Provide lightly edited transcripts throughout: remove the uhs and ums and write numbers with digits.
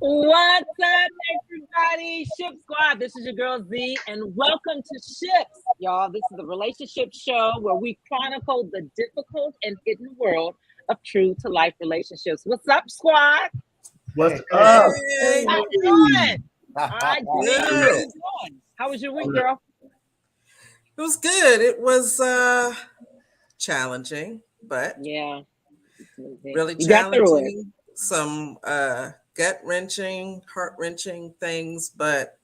What's up, everybody? Ship Squad. This is your girl Z, and welcome to Ships, y'all. This is the relationship show where we chronicle the difficult and hidden world of true to life relationships. What's up, squad? What's up? Hey. How you doing? All right, Denise, how you doing? How was your week, girl? It was good. It was challenging, but Yeah, really you got through it. challenging. Some gut-wrenching, heart-wrenching things, but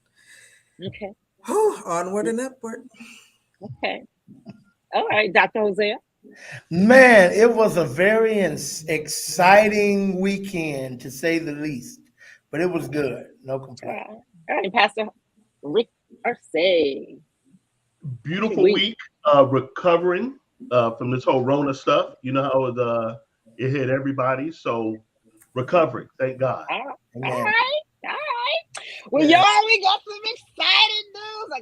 Okay, onward and upward. okay. All right, Dr. Hosea. Man, it was a very exciting weekend to say the least, but it was good. No complaint. All right, Pastor Rick Arcee. Beautiful week, recovering from this whole Rona stuff. You know how it hit everybody. So recovering, thank God. All right. Well, y'all, we got some exciting news. I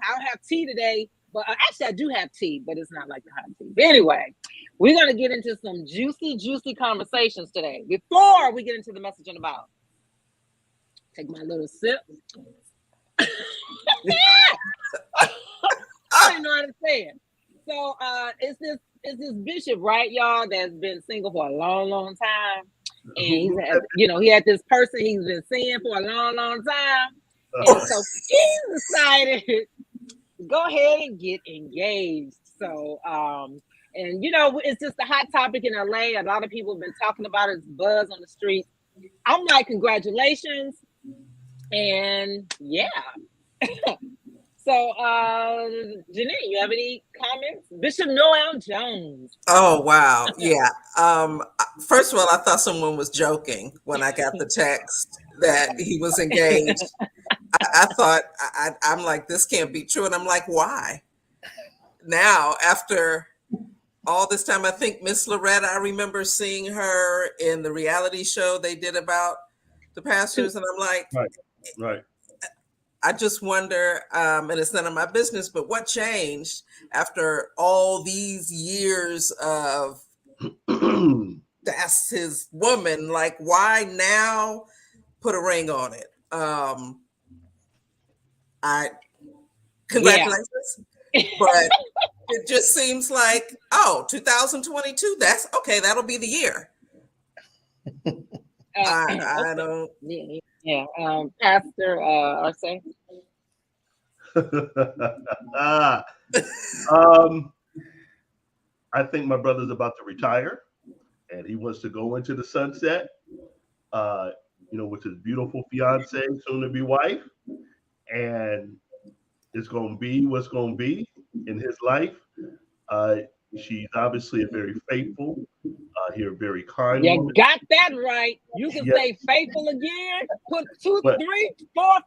don't have tea today, but actually I do have tea, but it's not like the hot tea. But anyway, we're going to get into some juicy conversations today. Before we get into the message in about, take my little sip. I don't know how to say it. So it's this bishop, right, y'all, that's been single for a long time. And he had this person he's been seeing for a long time. And so he decided to go ahead and get engaged. So and it's just a hot topic in LA. A lot of people have been talking about it. It's buzz on the streets. I'm like, congratulations. And yeah. So, Janine, you have any comments? Bishop Noel Jones. Oh, wow. Yeah. First of all, I thought someone was joking when I got the text that he was engaged. I thought, I'm like, this can't be true. And I'm like, why? Now, after all this time, I think Miss Loretta, I remember seeing her in the reality show they did about the pastors. And I'm like, right. I just wonder, and it's none of my business, but what changed after all these years of that's his woman? Like, why now put a ring on it? Congratulations. Yeah. But it just seems like, 2022, that's okay, that'll be the year. I don't. Yeah, Pastor Arcee. I think my brother's about to retire, and he wants to go into the sunset. With his beautiful fiance, soon-to-be wife, and it's going to be what's going to be in his life. She's obviously a very faithful, very kind You woman. got that right. You can say faithful again. Put 2, 3, 4, 5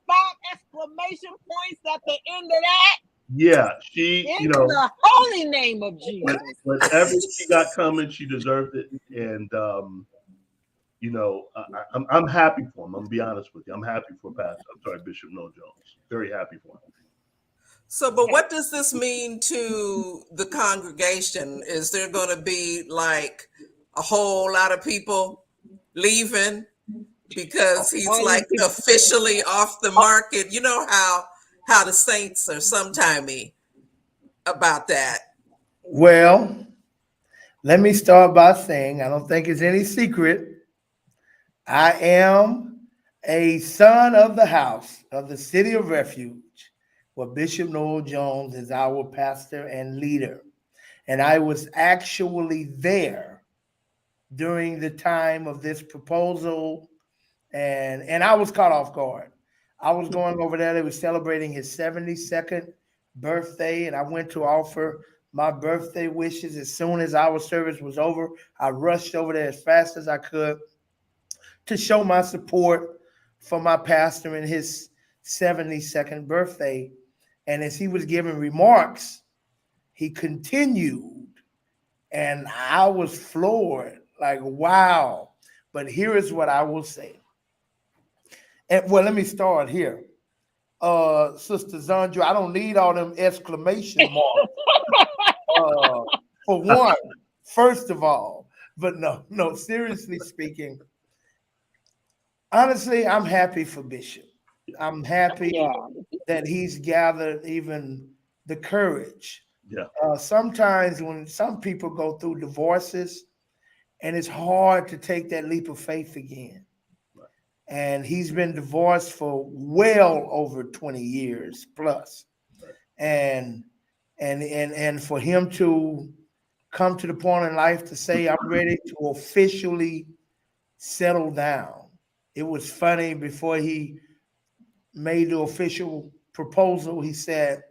exclamation points at the end of that. Yeah, she, in the holy name of Jesus. Whatever she got coming, she deserved it. And, I'm happy for him. I'm going to be honest with you. I'm happy for Bishop Noel Jones. Very happy for him. So, but what does this mean to the congregation? Is there going to be like a whole lot of people leaving because he's like officially off the market? You know how the saints are sometimey about that. Well, let me start by saying I don't think it's any secret. I am a son of the house of the City of Refuge, where Bishop Noel Jones is our pastor and leader. And I was actually there during the time of this proposal, and I was caught off guard. I was going over there. They were celebrating his 72nd birthday, and I went to offer my birthday wishes. As soon as our service was over, I rushed over there as fast as I could to show my support for my pastor in his 72nd birthday. And as he was giving remarks, he continued, and I was floored, like, wow. But here is what I will say. And well, let me start here. Sister Zandra, I don't need all them exclamation marks. For one, first of all, but no, seriously speaking, honestly, I'm happy for Bishop. I'm happy Yeah. that he's gathered even the courage. Yeah. Sometimes when some people go through divorces, and it's hard to take that leap of faith again. Right. And he's been divorced for well over 20 years plus. Right. And for him to come to the point in life to say, I'm ready to officially settle down. It was funny before he made the official proposal, he said,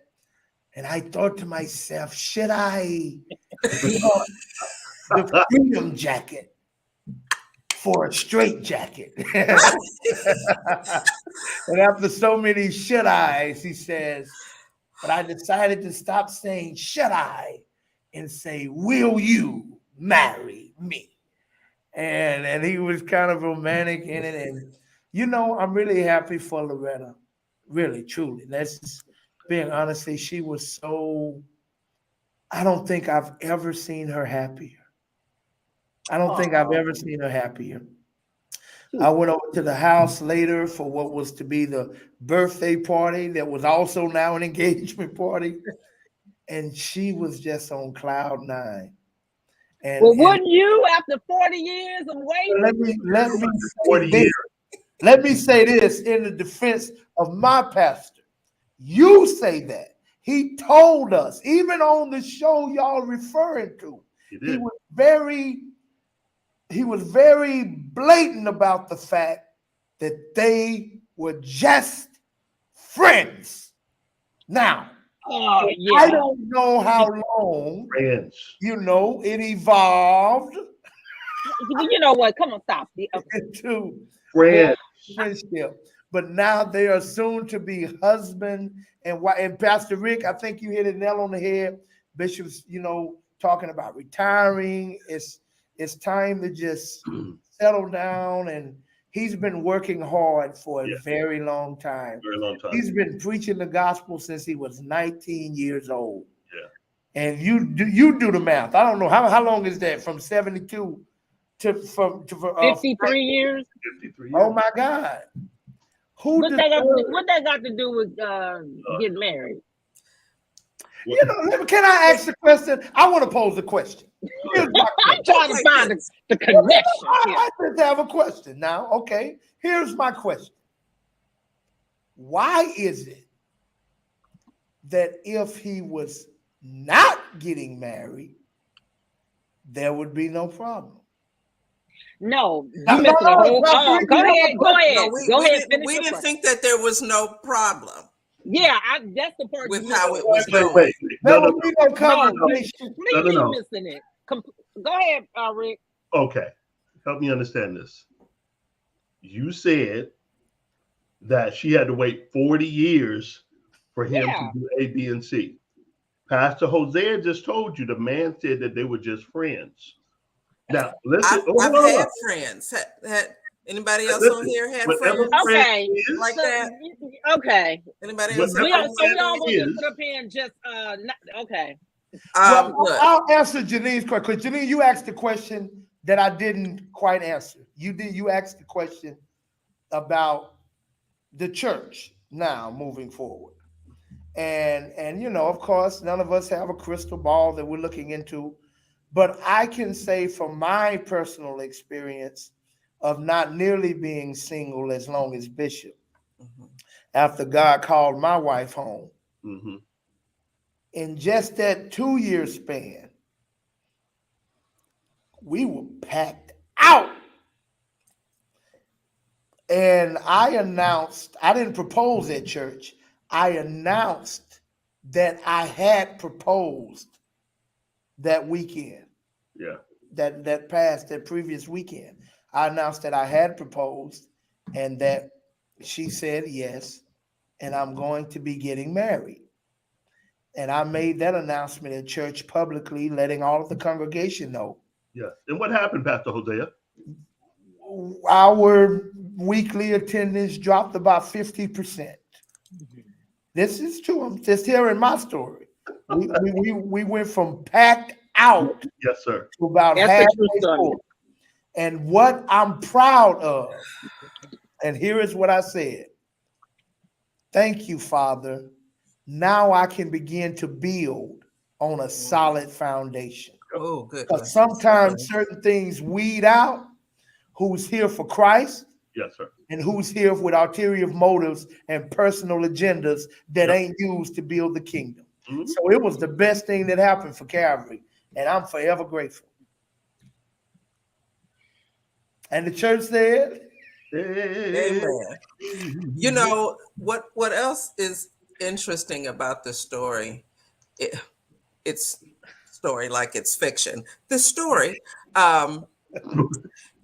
and I thought to myself, should I give up the freedom jacket for a straight jacket? And after so many should I's, he says, but I decided to stop saying should I and say, will you marry me? And he was kind of romantic in it. And, you know, I'm really happy for Loretta. Really, truly. That's just being honestly, she was so, I don't think I've ever seen her happier. I don't think I've ever seen her happier. I went over to the house later for what was to be the birthday party that was also now an engagement party. And she was just on cloud nine. And, Well, wouldn't you after 40 years of waiting? Let me say this in the defense of my pastor. You say that. He told us, even on the show y'all referring to, he was very blatant about the fact that they were just friends. Now, I don't know how long, you know, it evolved. You know what? Come on, stop. Into friendship. But now they are soon to be husband and wife. And Pastor Rick, I think you hit a nail on the head. Bishop's, you know, talking about retiring. It's time to just settle down. And he's been working hard for a very long time. Very long time. He's been preaching the gospel since he was 19 years old. Yeah. And you do the math. I don't know how long is that from 72 to 53 years. 53 years. Oh my God. What that got to do with getting married? You know, can I ask the question? I want to pose a question. I'm trying to find the connection. I just have a question now. Okay, here's my question. Why is it that if he was not getting married, there would be no problem? No, you missing the whole. Go ahead. We didn't think that there was no problem. Yeah, that's the part with how it was going. Wait. No. Completely missing it. Go ahead, Rick. Okay, help me understand this. You said that she had to wait 40 years for him to do A, B, and C. Pastor Hosea just told you the man said that they were just friends. Now, listen. I've had friends. Anybody else on here had friends? Okay, like that. Okay. Anybody else? We all going to put up here and just okay. I'll answer Janine's question. Because Janine, you asked the question that I didn't quite answer. You asked the question about the church now moving forward. And you know, of course, none of us have a crystal ball that we're looking into. But I can say from my personal experience of not nearly being single as long as Bishop, after God called my wife home, in just that 2-year span, we were packed out. And I announced, I didn't propose at church. I announced that I had proposed that weekend. Yeah. That previous weekend. I announced that I had proposed and that she said yes, and I'm going to be getting married. And I made that announcement at church publicly, letting all of the congregation know. Yeah. And what happened, Pastor Hosea? Our weekly attendance dropped about 50%. This is true. I'm just hearing my story. We went from packed out, yes, sir, to about halfway full. And what I'm proud of And here is what I said. Thank you, Father. Now I can begin to build on a solid foundation. Oh, good. Because sometimes certain things weed out who's here for Christ. Yes, sir. And who's here with ulterior motives and personal agendas that ain't used to build the kingdom. Mm-hmm. So it was the best thing that happened for Calvary, and I'm forever grateful. And the church said, Amen. You know, what else is interesting about this story? It's story like it's fiction. The story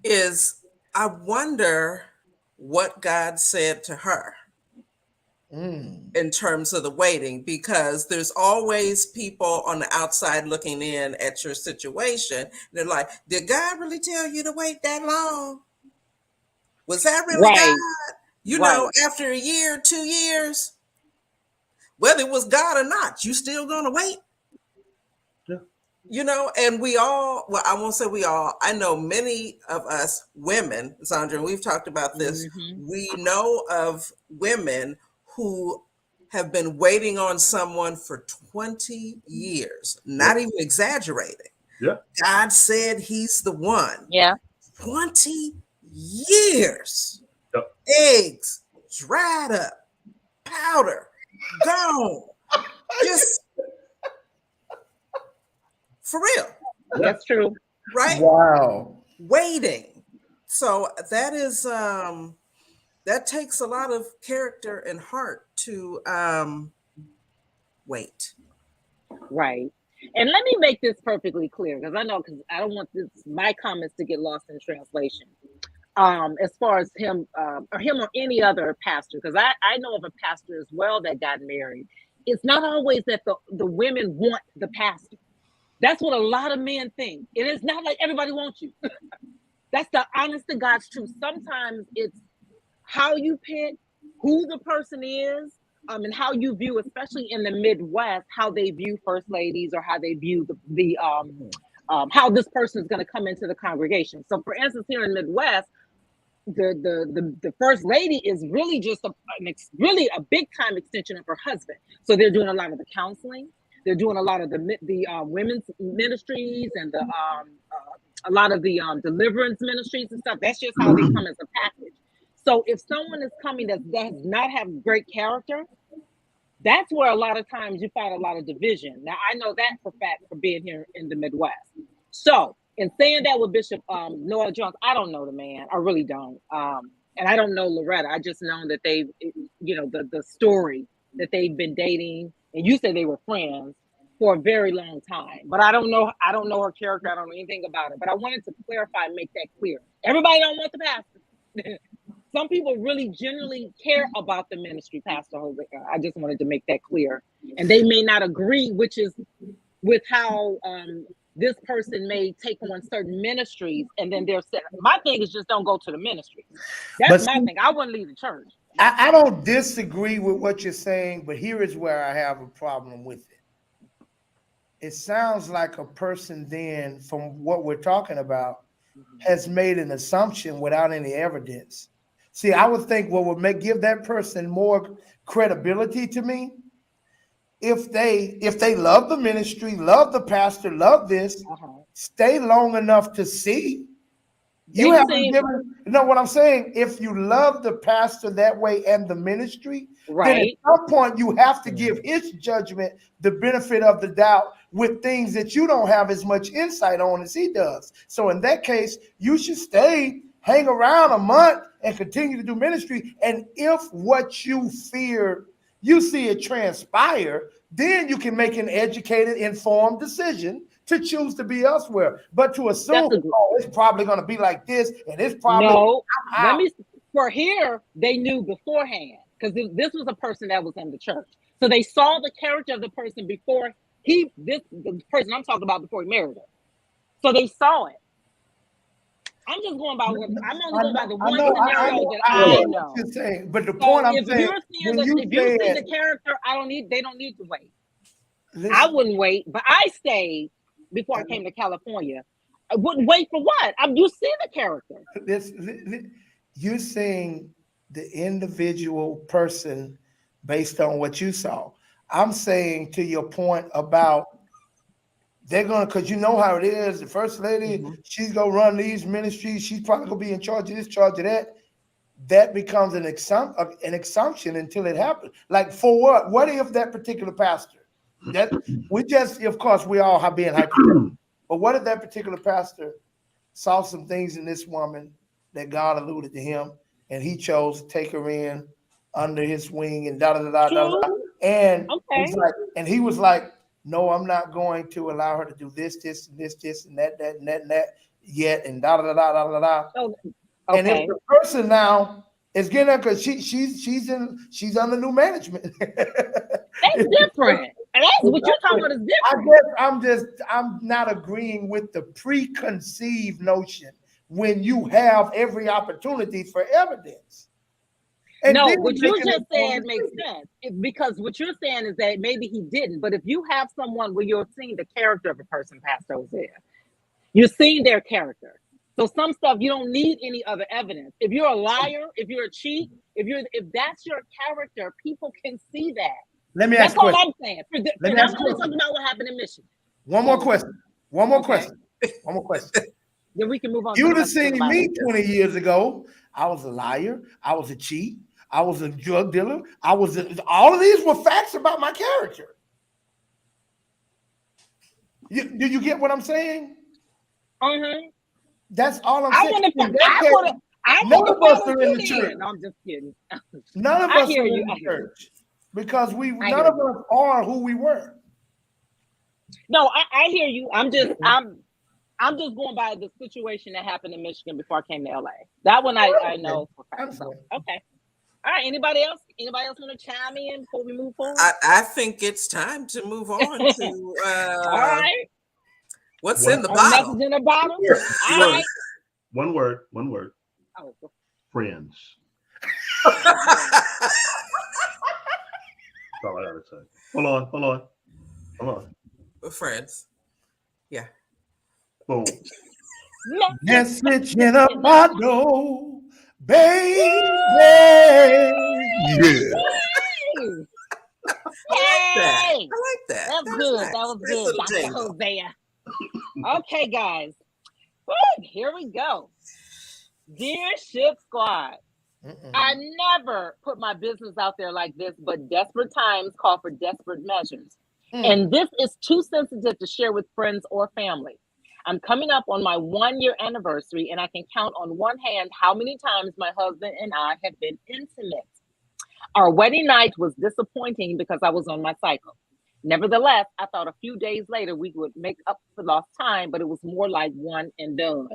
is, I wonder what God said to her in terms of the waiting, because there's always people on the outside looking in at your situation. They're like, did God really tell you to wait that long? Was that really God? You know, after a year, 2 years, whether it was God or not, you still gonna wait? You know, and we all, well, I won't say we all, I know many of us women, Sandra, and we've talked about this. We know of women who have been waiting on someone for 20 years, not even exaggerating. Yeah. God said he's the one. Yeah. 20 years. Yep. Eggs dried up, powder gone. Just for real. That's true. Right? Wow. Waiting. So that is that takes a lot of character and heart to wait. Right. And let me make this perfectly clear, because I don't want my comments to get lost in translation. As far as him or any other pastor, because I know of a pastor as well that got married. It's not always that the women want the pastor. That's what a lot of men think. It is not like everybody wants you. That's the honest to God's truth. Sometimes it's how you pick, who the person is, and how you view, especially in the Midwest, how they view first ladies or how they view the how this person is going to come into the congregation. So, for instance, here in the Midwest, the first lady is really just really a big time extension of her husband. So they're doing a lot of the counseling. They're doing a lot of the women's ministries and a lot of the deliverance ministries and stuff. That's just how they come as a package. So if someone is coming that does not have great character, that's where a lot of times you find a lot of division. Now, I know that for fact for being here in the Midwest. So in saying that with Bishop Noel Jones, I don't know the man. I really don't. And I don't know Loretta. I just know that they, the story that they've been dating. And you said they were friends for a very long time, but I don't know her character. I don't know anything about her, but I wanted to clarify and make that clear. Everybody don't want the pastor. Some people really genuinely care about the ministry, Pastor Jose. I just wanted to make that clear. And they may not agree, with how this person may take on certain ministries, and then they're set. My thing is just don't go to the ministry. That's my thing. I wouldn't leave the church. I don't disagree with what you're saying, but here is where I have a problem with it. It sounds like a person then, from what we're talking about, has made an assumption without any evidence. See, I would think what would give that person more credibility to me, if they love the ministry, love the pastor, love this, stay long enough to see. You haven't given, what I'm saying? If you love the pastor that way and the ministry, then at some point you have to give his judgment the benefit of the doubt with things that you don't have as much insight on as he does. So in that case, you should hang around a month and continue to do ministry. And if what you fear, you see it transpire, then you can make an educated, informed decision to choose to be elsewhere. But to assume, it's probably going to be like this, and it's probably for here, they knew beforehand, because this was a person that was in the church. So they saw the character of the person before the person I'm talking about before he married her. So they saw it. I'm just going by what I'm only going by the one scenario that I know. But the point I'm saying, if you see the character, they don't need to wait. Listen, I wouldn't wait, but I stayed before I came to California. I wouldn't wait for what? You see the character. You're saying the individual person based on what you saw. I'm saying to your point about they're gonna, because you know how it is. The first lady, she's gonna run these ministries. She's probably gonna be in charge of this, charge of that. That becomes an assumption until it happens. Like for what? What if that particular pastor? That we just, of course, we all have been hypothetical. But what if that particular pastor saw some things in this woman that God alluded to him, and he chose to take her in under his wing and da da da da da. And he's like, and he was like, no, I'm not going to allow her to do this, this, and this, and that, and that yet, and da da da da da da. Okay. And if the person now is getting her because she's under new management. That's different. And that's what you're talking about is different. I'm not agreeing with the preconceived notion when you have every opportunity for evidence. And no, what you just said makes sense. Because what you're saying is that maybe he didn't. But if you have someone where you're seeing the character of a person, Pastor Hosea, you're seeing their character. So some stuff you don't need any other evidence. If you're a liar, if you're a cheat, if that's your character, people can see that. Let me ask you. That's all I'm saying. Let me ask you. Talking about what happened in Michigan. One more question. Then we can move on. You'd have seen me 20 years ago. I was a liar. I was a cheat. I was a drug dealer. All of these were facts about my character. Do you get what I'm saying? Mm-hmm. That's all I'm saying. None of us are in the church. No, I'm just kidding. None of us are in the church because none of us are who we were. No, I hear you. I'm just going by the situation that happened in Michigan before I came to LA. That one I know for fact. So, okay. All right. Anybody else? Anybody else want to chime in before we move forward? I think it's time to move on to all right. What's in the bottle? Nothing's in the bottle. All right. One word. Oh. Friends. That's all I gotta say. Hold on. We're friends. Yeah. Boom. Message in a bottle, baby. Yeah. I like that. That was good. Nice. That was good. Dr. Hosea. Okay, guys. Woo, here we go. Dear Ship Squad, I never put my business out there like this, but desperate times call for desperate measures. And this is too sensitive to share with friends or family. I'm coming up on my 1-year anniversary, and I can count on one hand how many times my husband and I have been intimate. Our wedding night was disappointing because I was on my cycle. Nevertheless, I thought a few days later we would make up for lost time, but it was more like one and done.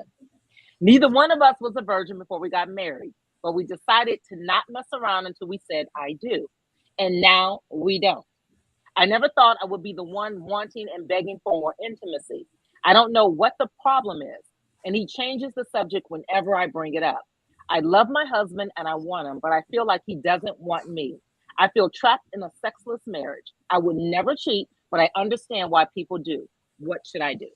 Neither one of us was a virgin before we got married, but we decided to not mess around until we said, I do. And now we don't. I never thought I would be the one wanting and begging for more intimacy. I don't know what the problem is, and he changes the subject whenever I bring it up. I love my husband and I want him, but I feel like he doesn't want me. I feel trapped in a sexless marriage. I would never cheat, but I understand why people do. What should I do?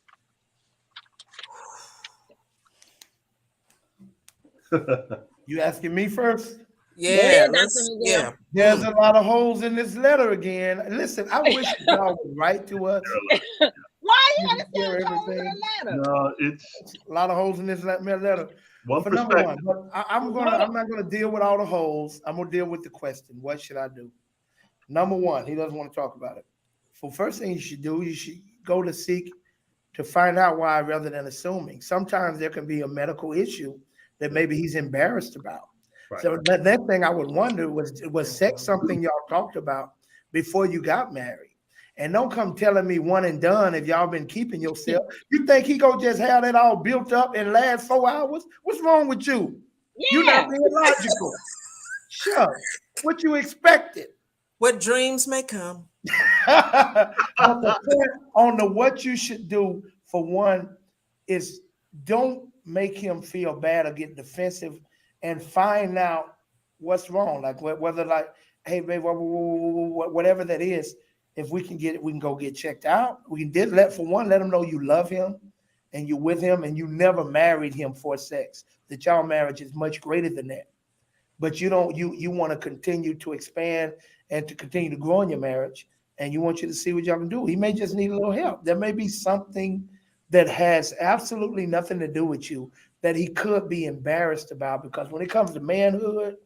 You asking me first? Yeah. There's a lot of holes in this letter again. Listen, I wish y'all would write to us. Why you gotta say holes in the letter? No, it's a lot of holes in this letter. One for number one, but I'm not gonna deal with all the holes. I'm gonna deal with the question. What should I do? Number one, he doesn't want to talk about it. So first thing you should do, you should go to seek to find out why rather than assuming. Sometimes there can be a medical issue that maybe he's embarrassed about. Right. So the next thing I would wonder was sex something y'all talked about before you got married? And don't come telling me one and done if y'all been keeping yourself. You think he gonna just have that all built up and last 4 hours? What's wrong with you? Yeah. You're not being logical. Sure. What you expected? What dreams may come. On the what you should do for one is don't make him feel bad or get defensive, and find out what's wrong. Like whether like, hey babe, whatever that is. If we can get it, we can go get checked out. We can let him know you love him and you're with him and you never married him for sex. That y'all marriage is much greater than that. but you don't. You want to continue to expand and to continue to grow in your marriage, and you want you to see what y'all can do. He may just need a little help. There may be something that has absolutely nothing to do with you that he could be embarrassed about, because when it comes to manhood,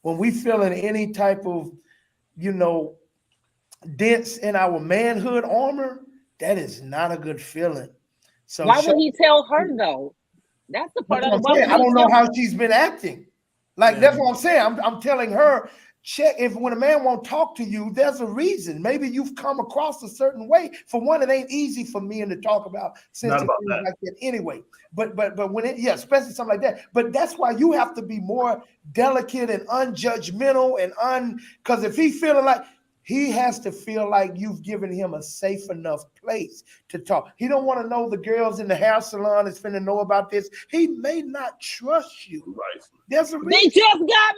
when we feel in any type of, dents in our manhood armor, that is not a good feeling. So why would he tell her though? That's the part of the I don't know how she's been acting. Like, Yeah. that's what I'm saying. I'm telling her, check if when a man won't talk to you, there's a reason. Maybe you've come across a certain way. For one, it ain't easy for men to talk about sensitive things like that anyway. But when especially something like that. But that's why you have to be more delicate and unjudgmental because if he feeling like, he has to feel like you've given him a safe enough place to talk. He don't want to know the girls in the hair salon is finna know about this. He may not trust you. Right. There's a reason. They just got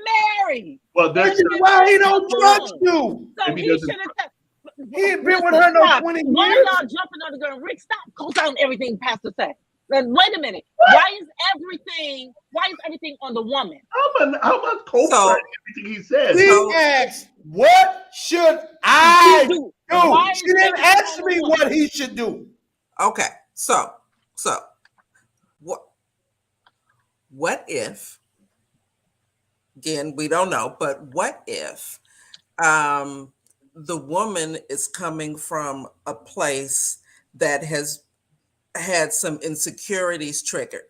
married. Well, that's why he don't trust you. So he should have. He ain't been with her no 20 Why years. y'all jumping on the girl? Rick, stop. Go down everything Pastor said. Wait a minute. Why is everything on the woman? I'm a co-signing everything he says. He asked, what should I do? She didn't ask me what he should do. Okay, so what if, again, we don't know, but what if the woman is coming from a place that has had some insecurities triggered?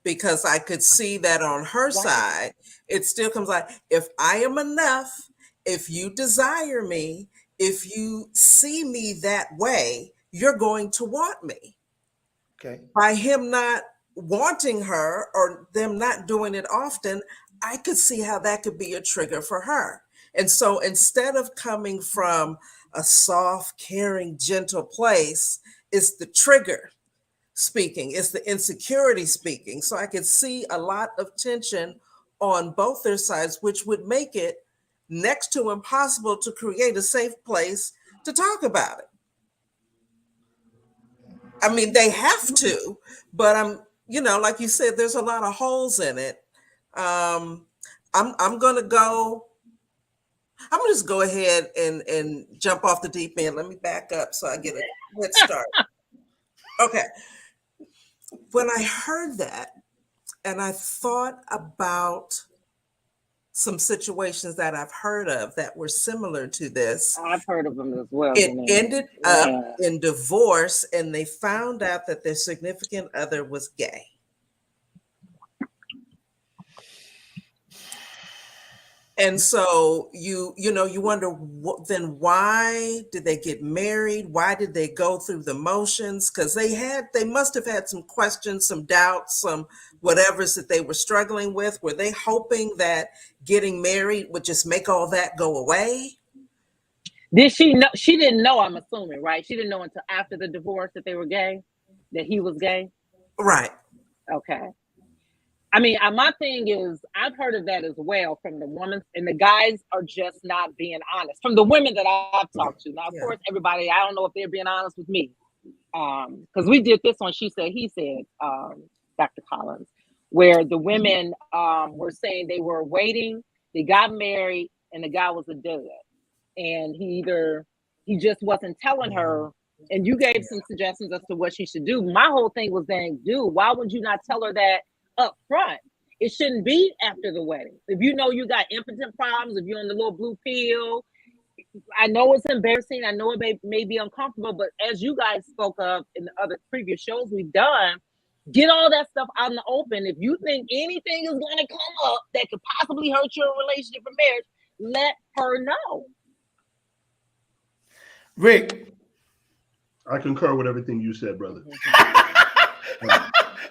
Because I could see that on her side, it still comes like, if I am enough, if you desire me, if you see me that way, you're going to want me. Okay. By him not wanting her or them not doing it often, I could see how that could be a trigger for her. And so instead of coming from a soft, caring, gentle place, it's the trigger speaking, it's the insecurity speaking. So I could see a lot of tension on both their sides, which would make it next to impossible to create a safe place to talk about it. I mean, they have to, but like you said, there's a lot of holes in it. I'm gonna just go ahead and jump off the deep end. Let me back up so I get a head start. Okay. When I heard that and I thought about some situations that I've heard of that were similar to this. I've heard of them as well. It ended up in divorce, and they found out that their significant other was gay. And so you wonder, then why did they get married? Why did they go through the motions? Because they must have had some questions, some doubts, some whatever's that they were struggling with. Were they hoping that getting married would just make all that go away? Did she know? She didn't know, I'm assuming, right? She didn't know until after the divorce that they were gay, that he was gay? Right. Okay. I mean, my thing is, I've heard of that as well from the women, and the guys are just not being honest. From the women that I've talked to. Now, of course, everybody, I don't know if they're being honest with me. Because we did this on She Said, He Said, Dr. Collins, where the women were saying they were waiting, they got married, and the guy was a dud. And he just wasn't telling her, and you gave some suggestions as to what she should do. My whole thing was saying, dude, why would you not tell her that up front? It shouldn't be after the wedding. If you know you got impotent problems, if you're on the little blue pill, I know it's embarrassing. I know it may be uncomfortable, but as you guys spoke of in the other previous shows we've done, get all that stuff out in the open. If you think anything is going to come up that could possibly hurt your relationship or marriage, let her know. Rick. I concur with everything you said, brother.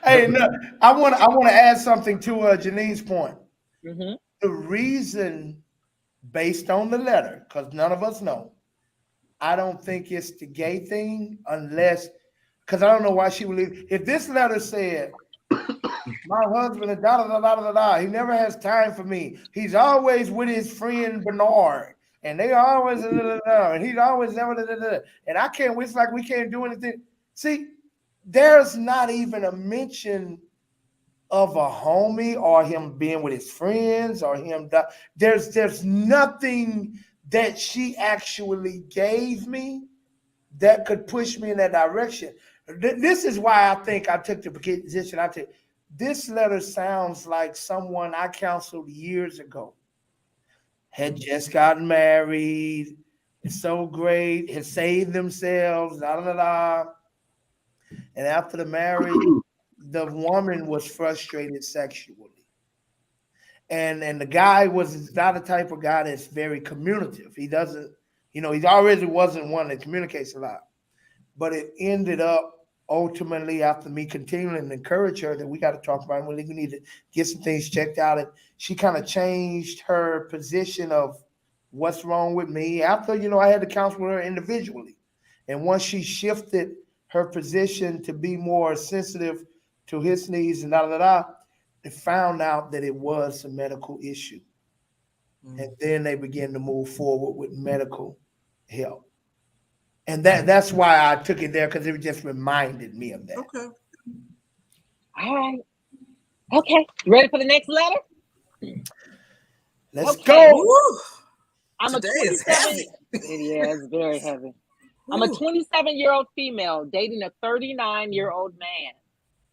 Hey, no, I want to add something to Janine's point. Mm-hmm. The reason, based on the letter, because none of us know, I don't think it's the gay thing, unless, because I don't know why she would leave. If this letter said, my husband is da-da-da-da-da-da, he never has time for me. He's always with his friend Bernard, and they always da-da-da-da, and he's always da-da-da-da, and I can't, it's like we can't do anything. See, there's not even a mention of a homie or him being with his friends or him. There's nothing that she actually gave me that could push me in that direction. This is why I think I took the position I took. This letter sounds like someone I counseled years ago. Had just gotten married, it's so great, had saved themselves, da da da. And after the marriage, the woman was frustrated sexually. And the guy was not the type of guy that's very communicative. He doesn't, he already wasn't one that communicates a lot. But it ended up ultimately after me continuing to encourage her that we got to talk about it. We need to get some things checked out. And she kind of changed her position of what's wrong with me after, I had to counsel her individually. And once she shifted her position to be more sensitive to his needs and they found out that it was a medical issue. Mm-hmm. And then they began to move forward with medical help. And that's why I took it there, because it just reminded me of that. Okay. All right. Okay. Ready for the next letter? Let's go. Woo. I'm Today a 27. is heavy. Yeah, it's very heavy. I'm a 27-year-old female dating a 39-year-old man.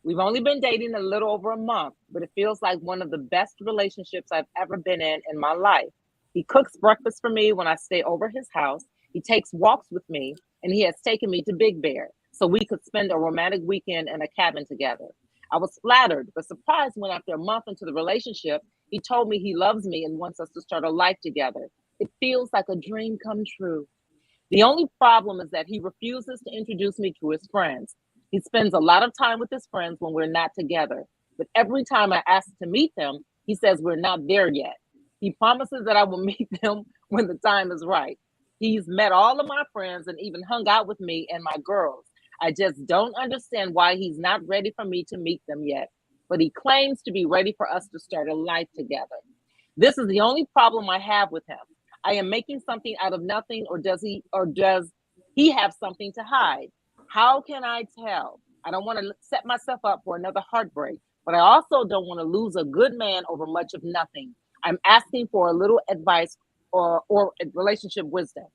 We've only been dating a little over a month, but it feels like one of the best relationships I've ever been in my life. He cooks breakfast for me when I stay over his house. He takes walks with me, and he has taken me to Big Bear so we could spend a romantic weekend in a cabin together. I was flattered, but surprised when after a month into the relationship, he told me he loves me and wants us to start a life together. It feels like a dream come true. The only problem is that he refuses to introduce me to his friends. He spends a lot of time with his friends when we're not together. But every time I ask to meet them, he says we're not there yet. He promises that I will meet them when the time is right. He's met all of my friends and even hung out with me and my girls. I just don't understand why he's not ready for me to meet them yet. But he claims to be ready for us to start a life together. This is the only problem I have with him. I am making something out of nothing, or does he have something to hide? How can I tell? I don't want to set myself up for another heartbreak, but I also don't want to lose a good man over much of nothing. I'm asking for a little advice or relationship wisdom.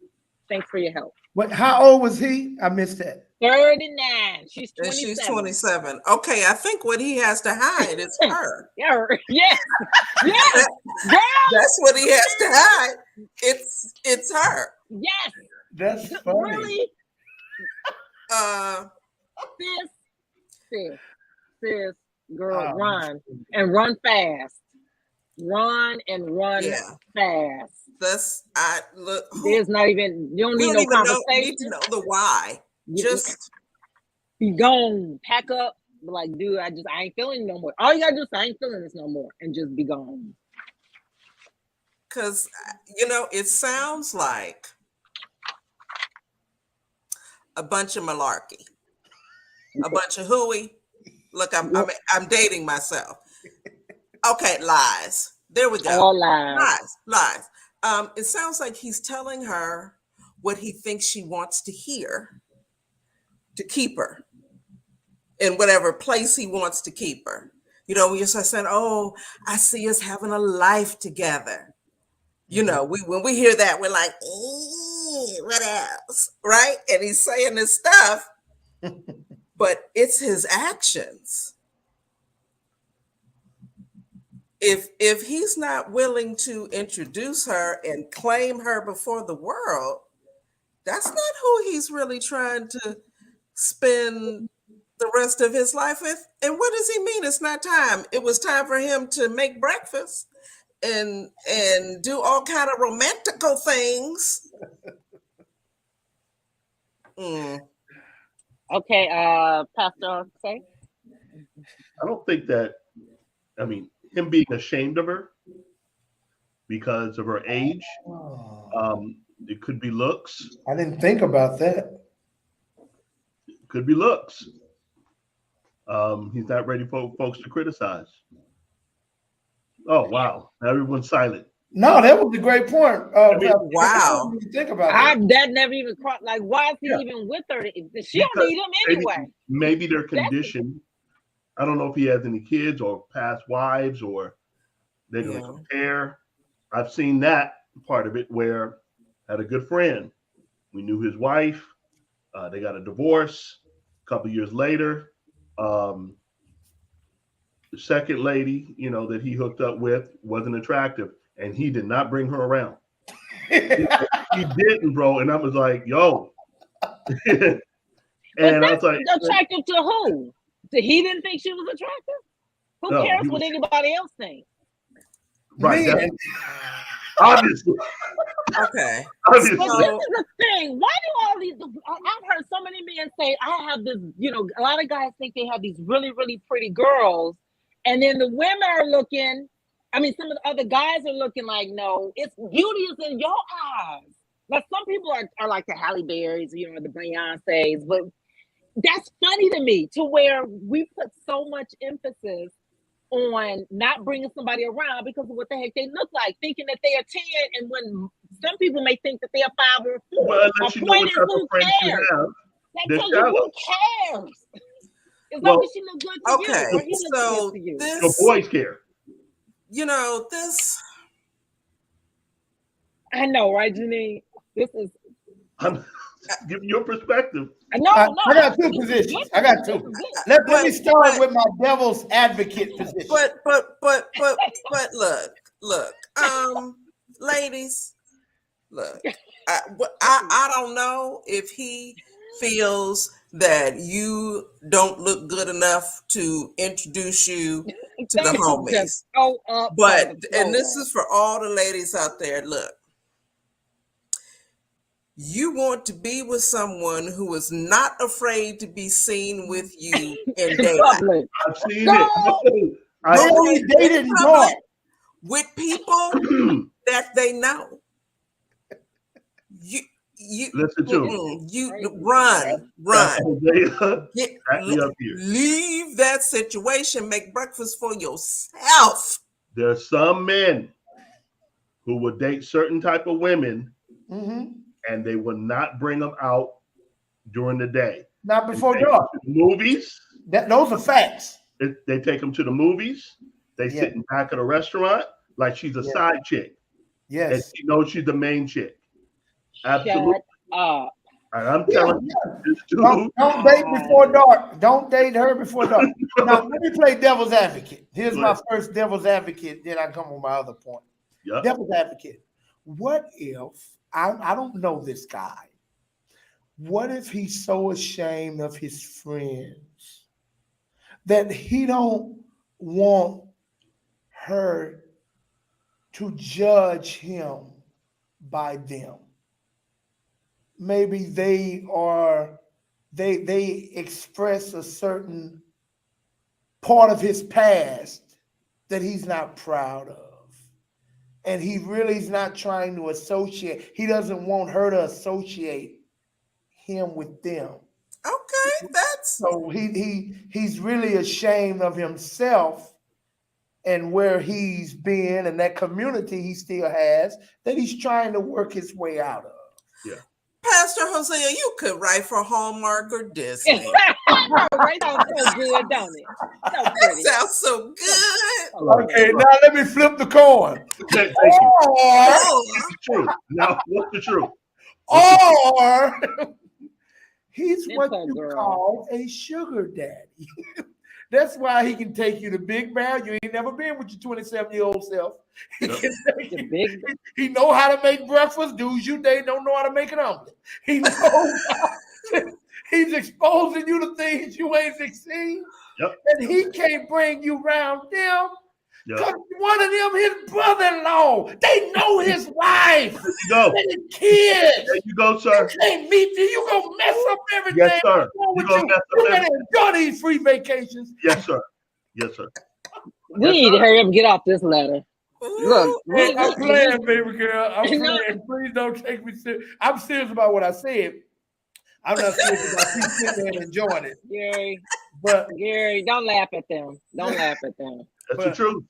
Thanks for your help. What? How old was he? I missed that. 39. She's 27. And she's 27. Okay, I think what he has to hide is her. Yeah. Yes. Yes. That's what he has to hide. It's her. Yes. That's funny. Really? Sis, girl, run and run fast. Run and run fast. There's not even, you don't need no conversation. You need to know the why. Just be gone. Pack up. Like, dude, I ain't feeling it no more. All you gotta do is I ain't feeling this no more, and just be gone. Because it sounds like a bunch of malarkey, a bunch of hooey. Look, I'm dating myself. Okay, lies. There we go. All lies. It sounds like he's telling her what he thinks she wants to hear to keep her in whatever place he wants to keep her. When you're saying, "Oh, I see us having a life together." When we hear that, we're like, "What else?" Right? And he's saying this stuff, but it's his actions. If he's not willing to introduce her and claim her before the world, that's not who he's really trying to spend the rest of his life with. And what does he mean? It's not time. It was time for him to make breakfast and do all kind of romantical things. Okay, Pastor, say. I don't think that. Him being ashamed of her because of her age. It could be looks. I didn't think about that. It could be looks. He's not ready for folks to criticize. Oh, wow. Everyone's silent. No, that was a great point. Wow. Think about that. That never even crossed. Like, why is he even with her? She don't need him anyway. Maybe they're conditioned I don't know if he has any kids or past wives or they're going to Yeah. compare. I've seen that part of it where I had a good friend. We knew his wife. They got a divorce a couple years later. The second lady, that he hooked up with wasn't attractive, and he did not bring her around. He didn't, bro. And I was like, yo. And I was like, attractive to who? He didn't think she was attractive? Who No, cares he what was- anybody else thinks? right. Men. That's, obviously. Okay. Obviously. But So- this is the thing. Why do all these? I've heard so many men say, "I have this." A lot of guys think they have these really, really pretty girls, and then the women are looking. I mean, some of the other guys are looking like, "No, it's beauty is in your eyes." Now, some people are like the Halle Berrys, the Beyonces, but that's funny to me. To where we put so much emphasis on not bringing somebody around because of what the heck they look like, thinking that they are 10, and when some people may think that they are 5 or 4. Well, My unless you know point what is, type who of friends you cares? have. That they're tells you who cares. As long as she look good to Okay, you, or he looks so good to you. The this, boys care. this. I know, right, Janine? This is I'm giving your perspective. no. I got this two is positions. good. I got This two. is good. Let me start but- with my devil's advocate position. But look, ladies, look, I don't know if he feels that you don't look good enough to introduce you to the That is homies. just so up But, on the and this floor. is for all the ladies out there, look, you want to be with someone who is not afraid to be seen with you in In daylight. public. I've seen No. it. I Nobody dated in dark. With people that they know. You listen to him. you run. Get, Back me up here. leave that situation. Make breakfast for yourself. There are some men who will date certain type of women Mhm. and they will not bring them out during the day. Not before They take dark. them to the movies. Those are facts. They take them to the movies. They Yeah. sit in back of the restaurant like she's a Yeah. side chick. And Yes. she knows she's the main chick. Absolutely. Shut up. And I'm Yeah, telling yeah. you, this dude, Don't date before dark. Don't date her before dark. Now, let me play devil's advocate. Here's Go my ahead. first devil's advocate. Then I come on my other point. Yep. Devil's advocate. What if I don't know this guy? What if he's so ashamed of his friends that he don't want her to judge him by them? Maybe they express a certain part of his past that he's not proud of. And he really is not trying to associate. He doesn't want her to associate him with them. Okay, that's So he's really ashamed of himself and where he's been and that community he still has that he's trying to work his way out of. Pastor Hosea. You could write for Hallmark or Disney. Right? That sounds good, don't it? So That pretty. sounds so good. Okay, now let me flip the coin. Thank you. Or, What's the truth? Now, what's the truth? or he's It's what a you girl. call a sugar daddy. That's why he can take you to Big Bear. You ain't never been with your 27-year-old self. He Yep. can take The you. big He know how to make breakfast. Dudes you date don't know how to make an omelet. He knows. He's exposing you to things you ain't seen. Yep. And he can't bring you around them. Yep. Because one of them, his brother-in-law, they know his wife There you go. and his kids. There you go, sir. You can't meet you. You gonna mess up everything. Yes, sir. What's wrong You with gonna you? mess up You gotta everything. enjoy these free vacations. Yes, sir. Yes, sir. We need to hurry up and get off this letter. Look, Hey, I'm we- playing, baby girl. I'm No. playing. Please don't take me serious. I'm serious about what I said. I'm not serious about you sitting there and enjoying it. Gary, don't laugh at them. Don't laugh at them. That's the But- truth.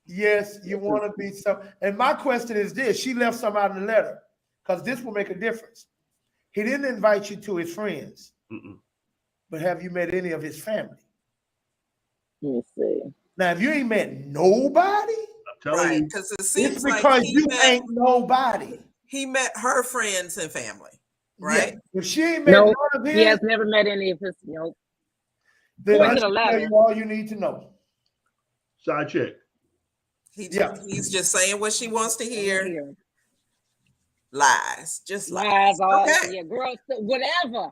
Yes, you want to be some. And my question is this: she left some out in the letter because this will make a difference. He didn't invite you to his friends, Mm-mm. but have you met any of his family? Let me see. Now, if you ain't met nobody, I'm telling Right, you, because it it's seems like because you ain't nobody. he met her friends and family, right? Yeah. If she ain't met No, none of he has his, never met any of his. Nope. then According I to the can tell letter. you all you need to know. side chick. He's just saying what she wants to hear. Here. Lies, just lies. Lies, all Okay. yeah, girls, whatever.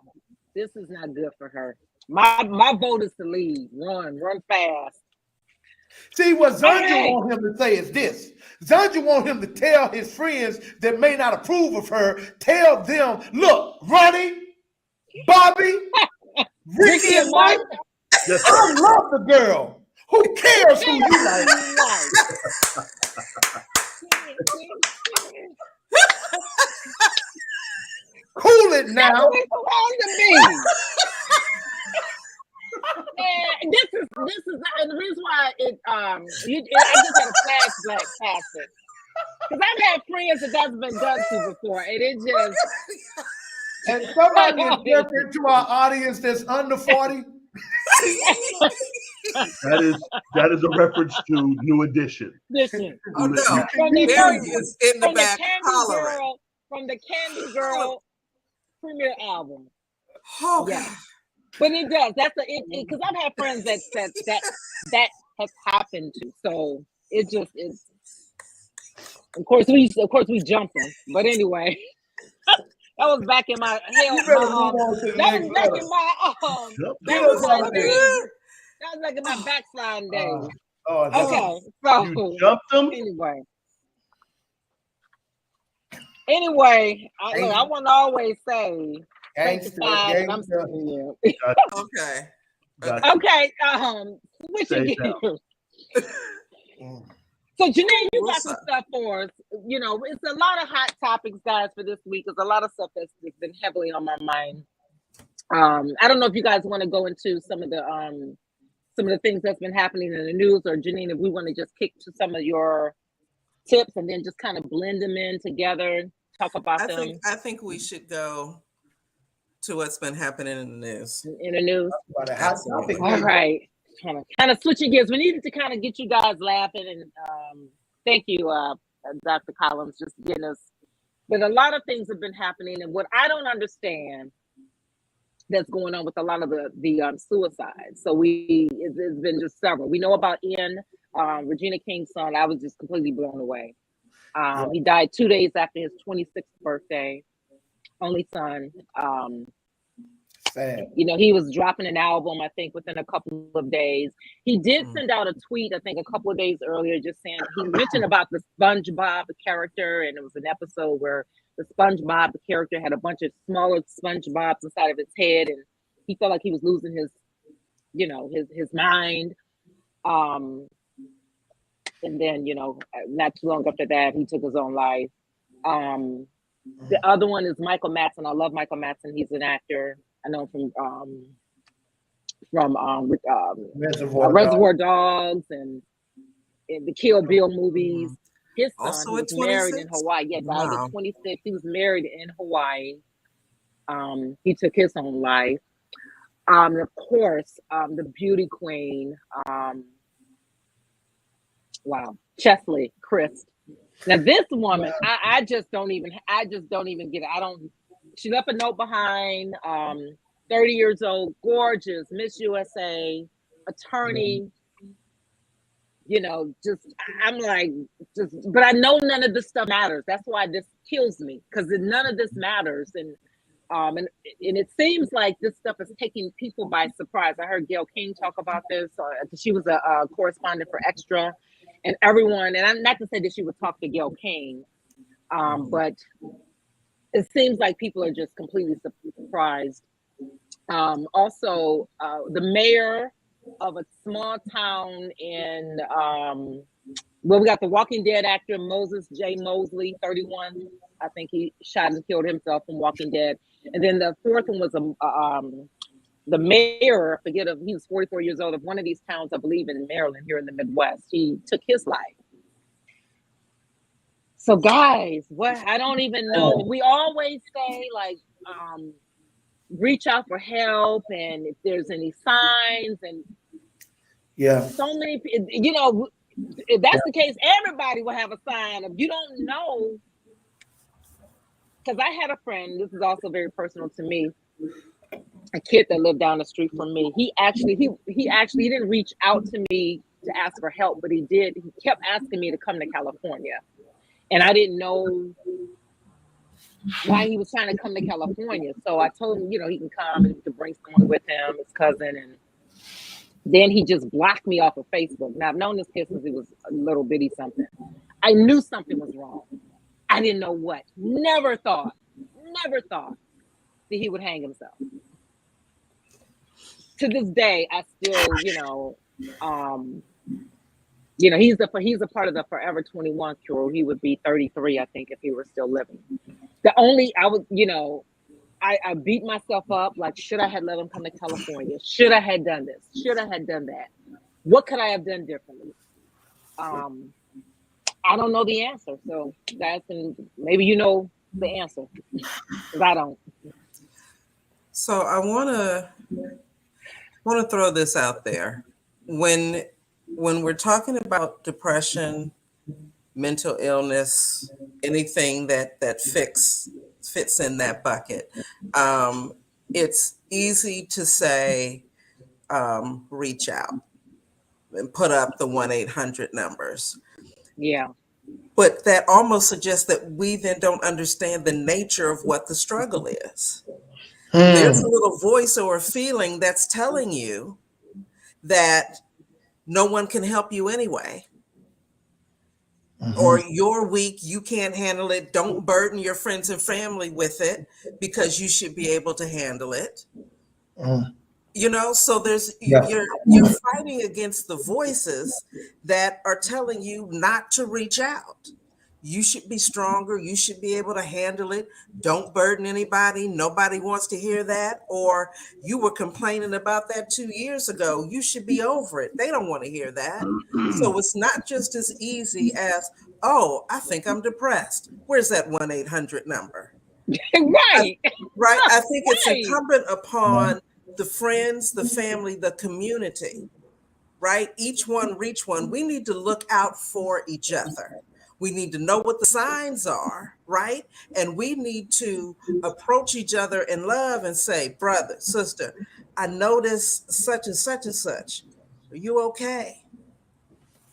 This is not good for her. My vote is to leave. Run fast. See, what Zandra Hey! want him to say is this. Zandra want him to tell his friends that may not approve of her, tell them, look, Ronnie, Bobby, Ricky, and Mike, Yes, I love the girl. Who cares who you like? Cool it now. That's what it's supposed to be. And this is and the reason why I just had a flashback past it. Because I've had friends that's been done to before, and it just And somebody interpret to our audience that's under 40. that is a reference to New Edition. listen. Oh no, From the there he is in the back hollering. From the Candy Girl premiere album. Oh Yeah. God. But it does. That's because I've had friends that has happened to. So it just is. Of course we jumped them. But anyway, that was back in my hell. You better move on to the That was next back letter. in my Get us out of here. that was like in my backsliding days. Oh, Okay, so You jumped them. Anyway, I want to always say gangster, sanctified, and I'm gangster. still here. Okay. Gotcha. Okay, switching Say gears. Mm. So Janine, you got What's some up? stuff for us. You know, it's a lot of hot topics, guys, for this week. There's a lot of stuff that's been heavily on my mind. I don't know if you guys want to go into some of the things that's been happening in the news, or Janine, if we want to just kick to some of your tips and then just kind of blend them in together, talk about them I think we should go to what's been happening in the news. in the news. What a hot topic. All right. Kind of switching gears. We needed to kind of get you guys laughing, and thank you, Dr. Collins, just getting us. But a lot of things have been happening, and what I don't understand that's going on with a lot of the suicides. So it's been just several. We know about Ian, Regina King's son. I was just completely blown away. He died 2 days after his 26th birthday. Only son. Sad. You know, he was dropping an album, I think, within a couple of days. He did send out a tweet, I think, a couple of days earlier, just saying he mentioned about the SpongeBob character, and it was an episode where the SpongeBob character had a bunch of smaller SpongeBobs inside of his head, and he felt like he was losing his, you know, his mind. And then, you know, not too long after that, he took his own life. The other one is Michael Madsen. I love Michael Madsen. He's an actor. I know him from Reservoir Dogs and the Kill Bill movies. His son Also was at married 26? in Hawaii. Yeah, died Wow. at 26. He was married in Hawaii. He took his own life. And of course, the beauty queen. Chesley Christ. Now this woman, I just don't even get it. She left a note behind, 30 years old, gorgeous, Miss USA, attorney, you know, but I know none of this stuff matters. That's why this kills me, because none of this matters. And it seems like this stuff is taking people by surprise. I heard Gayle King talk about this. She was a correspondent for Extra, and everyone, and I'm not to say that she would talk to Gayle King, but it seems like people are just completely surprised. Also, the mayor of a small town in, we got the Walking Dead actor Moses J. Mosley, 31. I think he shot and killed himself from Walking Dead. And then the fourth one was the mayor, he was 44 years old, of one of these towns, I believe in Maryland, here in the Midwest. He took his life. So guys, I don't even know. We always say, like, reach out for help, and if there's any signs, Yeah. So many, you know, if that's the case, everybody will have a sign of you don't know. Because I had a friend, this is also very personal to me, a kid that lived down the street from me. He didn't reach out to me to ask for help, but he kept asking me to come to California. And I didn't know why he was trying to come to California. So I told him, you know, he can come and he could bring someone with him, his cousin. And then he just blocked me off of Facebook. Now I've known this kid since he was a little bitty something. I knew something was wrong. I didn't know what. Never thought that he would hang himself. To this day, I still, he's a part of the Forever 21 crew. He would be 33, I think, if he were still living. I beat myself up. Like, should I have let him come to California? Should I have done this? Should I have done that? What could I have done differently? I don't know the answer. So maybe you know the answer, because I don't. So I want to throw this out there. When we're talking about depression, mental illness, anything that fits in that bucket, it's easy to say, reach out and put up the 1-800 numbers. Yeah. But that almost suggests that we then don't understand the nature of what the struggle is. There's a little voice or a feeling that's telling you that no one can help you anyway. Or you're weak, you can't handle it. Don't burden your friends and family with it because you should be able to handle it. You know, so you're fighting against the voices that are telling you not to reach out. You should be stronger. You should be able to handle it. Don't burden anybody. Nobody wants to hear that. Or you were complaining about that 2 years ago. You should be over it. They don't want to hear that. So it's not just as easy as, oh, I think I'm depressed. Where's that 1-800 number? Right. Right. I think it's incumbent upon the friends, the family, the community, right? Each one reach one. We need to look out for each other. We need to know what the signs are, right? And we need to approach each other in love and say, brother, sister, I noticed such and such and such. Are you okay?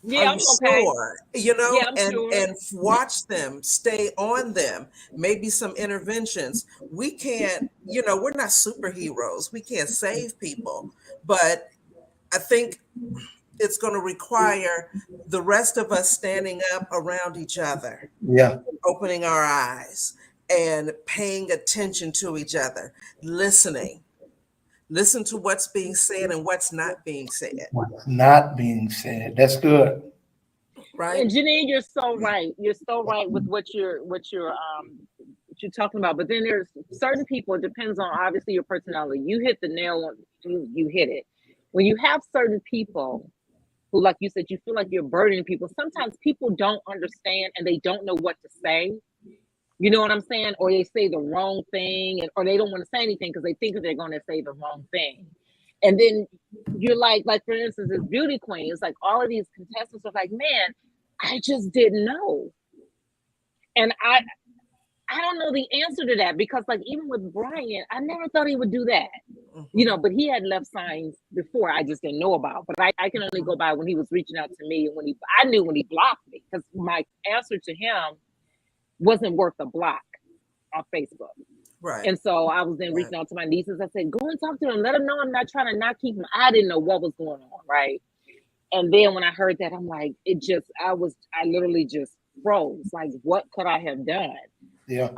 Yeah, Are you okay. sure? You know, Yeah, I'm sure. And watch them, stay on them, maybe some interventions. We can't, we're not superheroes. We can't save people, but I think it's going to require the rest of us standing up around each other, opening our eyes and paying attention to each other, listening. Listen to what's being said and what's not being said. What's not being said. That's good. Right. And Janine, you're so right. You're so right with what you're talking about. But then there's certain people, it depends on obviously your personality. You hit the nail on, you hit it. When you have certain people who, like you said, you feel like you're burdening people, sometimes people don't understand and they don't know what to say. You know what I'm saying? Or they say the wrong thing, or they don't want to say anything because they think that they're going to say the wrong thing. And then you're like for instance, this beauty queen, it's like all of these contestants are like, man, I just didn't know. And I don't know the answer to that, because like even with Brian, I never thought he would do that. But he had left signs before I just didn't know about. But I can only go by when he was reaching out to me, and I knew when he blocked me, because my answer to him wasn't worth a block on Facebook. Right. And so I was then reaching out to my nieces. I said, go and talk to him. Let him know I'm not trying to not keep him. I didn't know what was going on. Right. And then when I heard that, I'm like, I literally just froze. Like, what could I have done? Yeah.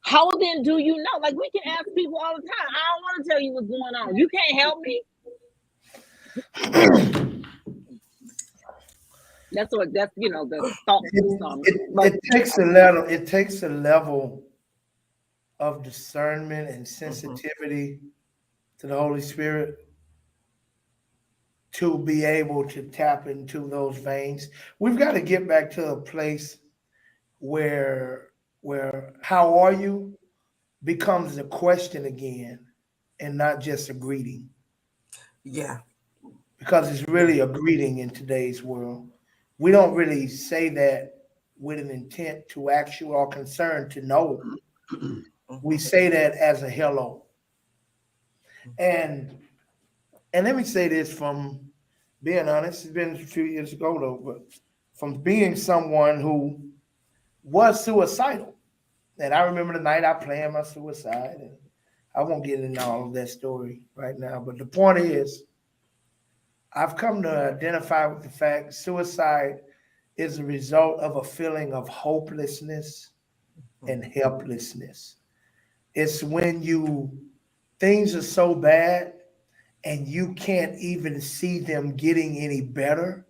How then do you know? Like, we can ask people all the time. I don't want to tell you what's going on. You can't help me. That's the thought. It takes a level of discernment and sensitivity to the Holy Spirit to be able to tap into those veins. We've got to get back to a place where how are you becomes a question again and not just a greeting. Yeah. because it's really a greeting in today's world. We don't really say that with an intent to actual or concern to know. We say that as a hello. And let me say this from being honest, it's been a few years ago though, but from being someone who was suicidal. And I remember the night I planned my suicide, and I won't get into all of that story right now. But the point is, I've come to identify with the fact suicide is a result of a feeling of hopelessness and helplessness. It's when things are so bad and you can't even see them getting any better,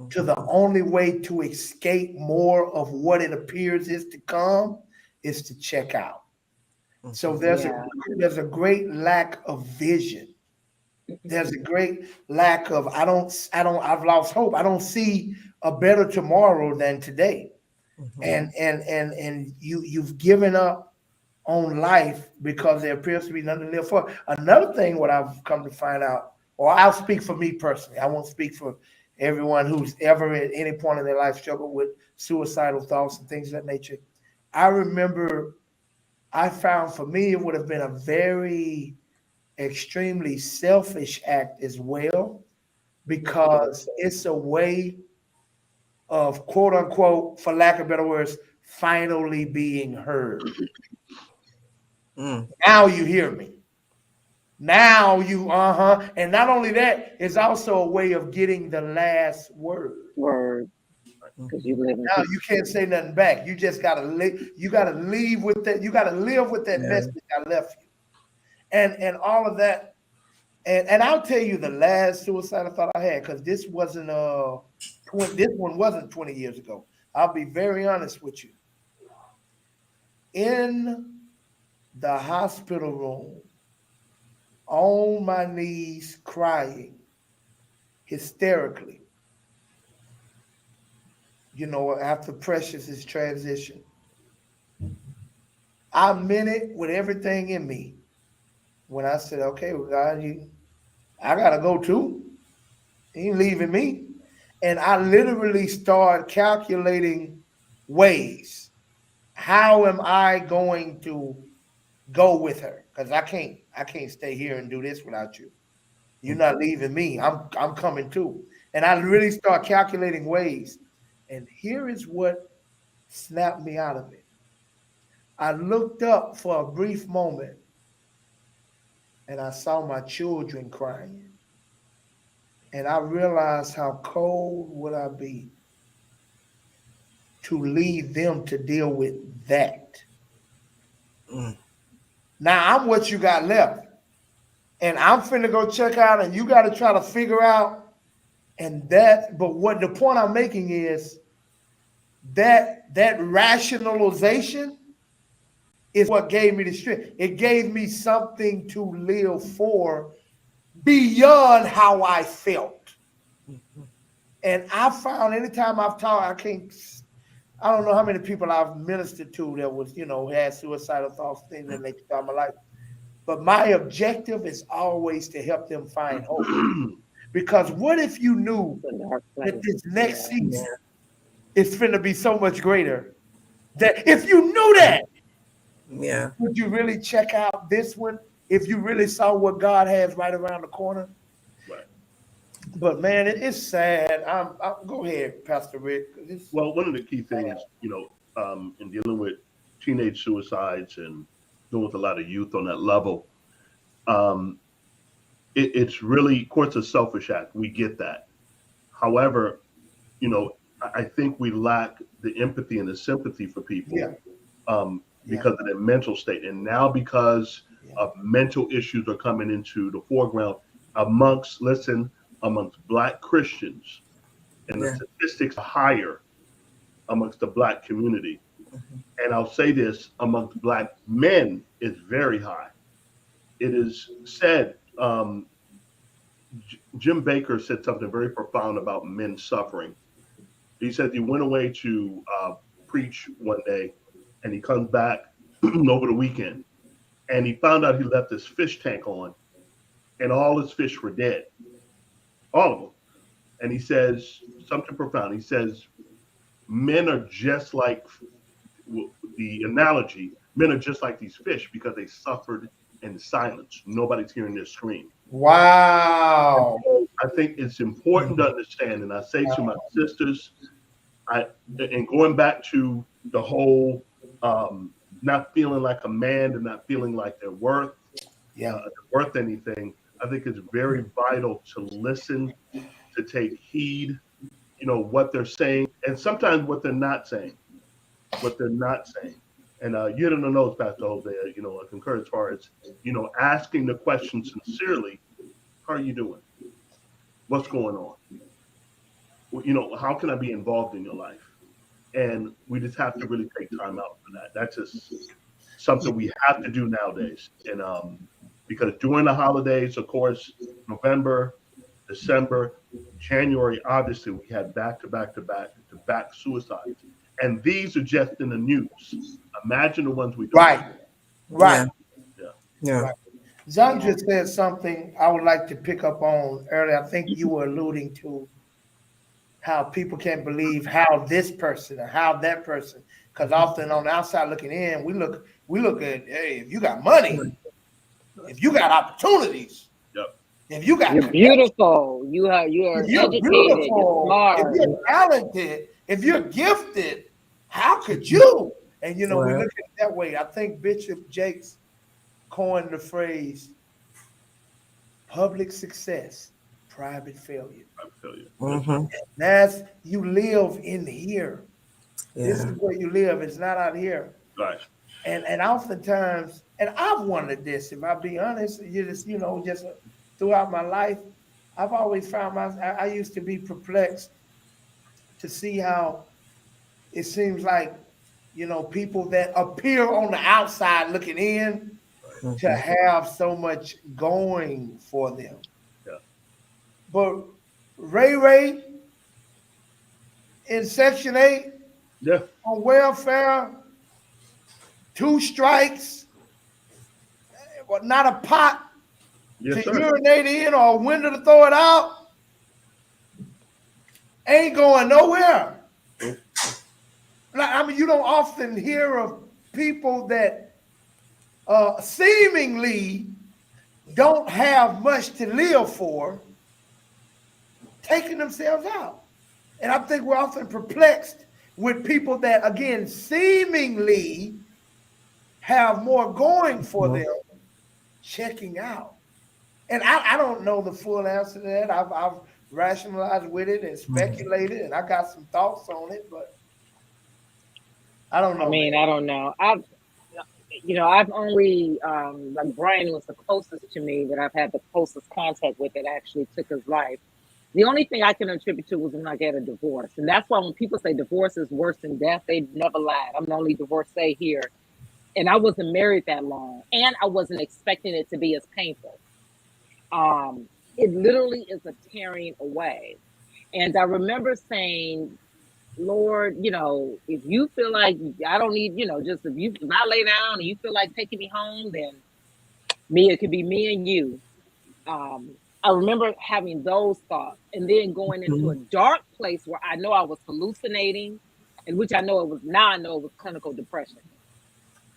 to the only way to escape more of what it appears is to come is to check out. So there's a great lack of vision. There's a great lack of I've lost hope. I don't see a better tomorrow than today. And you've given up on life because there appears to be nothing to live for. Another thing, what I've come to find out, or I'll speak for me personally, I won't speak for everyone who's ever at any point in their life struggled with suicidal thoughts and things of that nature. I remember I found for me it would have been a very extremely selfish act as well, because it's a way of, quote unquote, for lack of better words, finally being heard. Now you hear me. Now you, and not only that, it's also a way of getting the last word. Because you live now, you can't say nothing back. You just gotta live. You gotta leave with that. You gotta live with that message I left you, and all of that. And I'll tell you the last suicidal thought I had, because this wasn't this one wasn't 20 years ago. I'll be very honest with you. In the hospital room, on my knees, crying hysterically, after Precious's transition, I meant it with everything in me when I said, okay, well, God, I got to go too. You ain't leaving me. And I literally started calculating ways. How am I going to go with her? Because I can't stay here and do this without you. You're not leaving me. I'm coming too. And I really start calculating ways. And here is what snapped me out of it. I looked up for a brief moment and I saw my children crying. And I realized how cold would I be to leave them to deal with that. Now I'm what you got left. And I'm finna go check out, and you got to try to figure out. But what the point I'm making is that rationalization is what gave me the strength. It gave me something to live for beyond how I felt. And I found anytime I've talked, I don't know how many people I've ministered to that was, had suicidal thoughts, things that they thought my life. But my objective is always to help them find hope. Because what if you knew that this next season is finna be so much greater? That if you knew that, would you really check out this one? If you really saw what God has right around the corner? Right. But man, it's sad. Go ahead, Pastor Rick. Well, one of the key things, in dealing with teenage suicides and dealing with a lot of youth on that level, it's really, of course, a selfish act. We get that. However, I think we lack the empathy and the sympathy for people because of their mental state. And now because of mental issues are coming into the foreground amongst Black Christians, and the statistics are higher amongst the Black community. And I'll say this, amongst Black men is very high. It is said, Jim Baker said something very profound about men suffering. He said he went away to preach one day, and he comes back over the weekend, and he found out he left his fish tank on, and all his fish were dead. all of them. And he says something profound. He says, men are just like the analogy, men are just like these fish because they suffered in silence. Nobody's hearing their scream. Wow. I think it's important to understand, and I say to my sisters, and going back to the whole not feeling like a man and not feeling like they're worth anything. I think it's very vital to listen, to take heed, what they're saying, and sometimes what they're not saying. And you hit on the nose, Pastor Jose. I concur as far as, asking the question sincerely. How are you doing? What's going on? How can I be involved in your life? And we just have to really take time out for that. That's just something we have to do nowadays. And because during the holidays, of course, November, December, January, obviously we had back suicides. And these are just in the news. Imagine the ones we don't. Right. Yeah. Right. John just said something I would like to pick up on earlier. I think you were alluding to how people can't believe how this person or how that person, because often on the outside looking in, we look at, hey, if you got money, if you got opportunities, if you got, you're beautiful, you are educated, you're smart, if you're talented, if you're gifted, how could you? And we look at it that way. I think Bishop Jakes coined the phrase public success, private failure. Mm-hmm. That's, you live in here. Yeah. This is where you live. It's not out here. Right. And oftentimes, and I've wondered this, if I be honest, just throughout my life, I've always found I used to be perplexed to see how it seems like, people that appear on the outside looking in to have so much going for them. Yeah. But Ray in Section 8 on welfare, 2 strikes, not a pot to urinate in or a window to throw it out, ain't going nowhere. I mean, you don't often hear of people that seemingly don't have much to live for taking themselves out. And I think we're often perplexed with people that, again, seemingly have more going for them checking out. And I don't know the full answer to that. I've rationalized with it and speculated, and I got some thoughts on it, but I don't know. I mean, I don't know. I've only, like Brian was the closest to me that I've had the closest contact with that actually took his life. The only thing I can attribute to was when I get a divorce. And that's why when people say divorce is worse than death, they never lied. I'm the only divorcee here. And I wasn't married that long. And I wasn't expecting it to be as painful. It literally is a tearing away. And I remember saying, Lord, if you feel like I don't need, if I lay down and you feel like taking me home, then it could be me and you. I remember having those thoughts and then going into a dark place where I know I was hallucinating, and which I know it was clinical depression.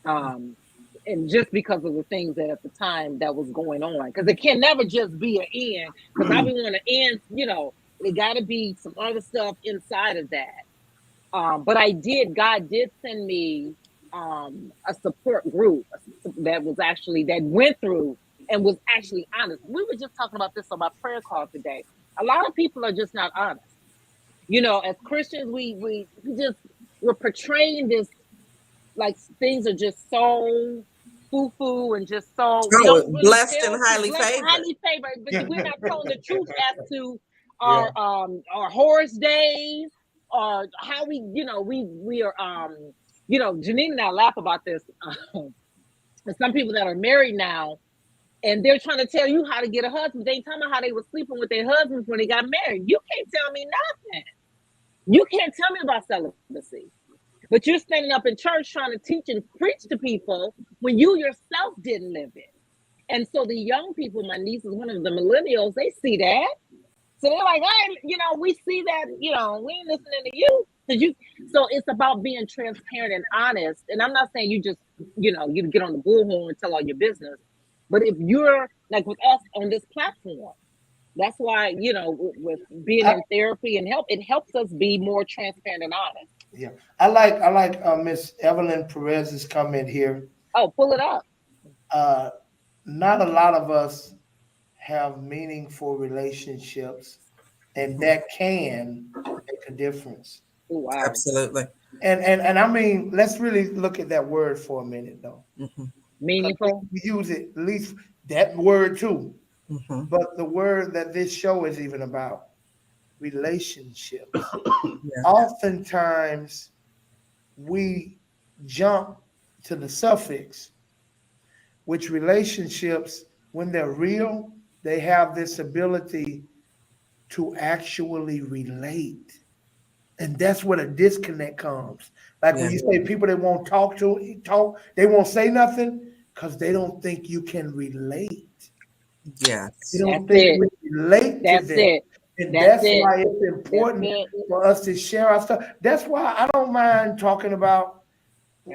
And just because of the things that at the time that was going on, because it can never just be an end, because I be want to end, it got to be some other stuff inside of that. But God did send me a support group that went through and was actually honest. We were just talking about this on my prayer call today. A lot of people are just not honest. As Christians, we're portraying this like things are just so foo-foo and just so blessed and highly favored. But we're not telling the truth as to our horse days, or how we are Janine and I laugh about this. And some people that are married now, and they're trying to tell you how to get a husband. They ain't talking about how they were sleeping with their husbands when they got married. You can't tell me nothing. You can't tell me about celibacy. But you're standing up in church trying to teach and preach to people when you yourself didn't live it. And so the young people, my nieces, one of the millennials, they see that. So they're like, hey, we see that, we ain't listening to you. So it's about being transparent and honest. And I'm not saying you just, you get on the bullhorn and tell all your business. But if you're like with us on this platform, that's why, with being in therapy and help, it helps us be more transparent and honest. Yeah, I like Miss Evelyn Perez's comment here. Oh, pull it up. Not a lot of us have meaningful relationships, and that can make a difference. Oh, wow. Absolutely. And I mean, let's really look at that word for a minute, though. Mm-hmm. Meaningful. We use it, at least that word too. Mm-hmm. But the word that this show is even about, relationships. Yeah. Oftentimes, we jump to the suffix, which relationships, when they're real, they have this ability to actually relate. And that's where the disconnect comes. Like when you say people that won't talk, they won't say nothing because they don't think you can relate. Yes. They don't think we relate to them. It. And that's why it's important for us to share our stuff. That's why I don't mind talking about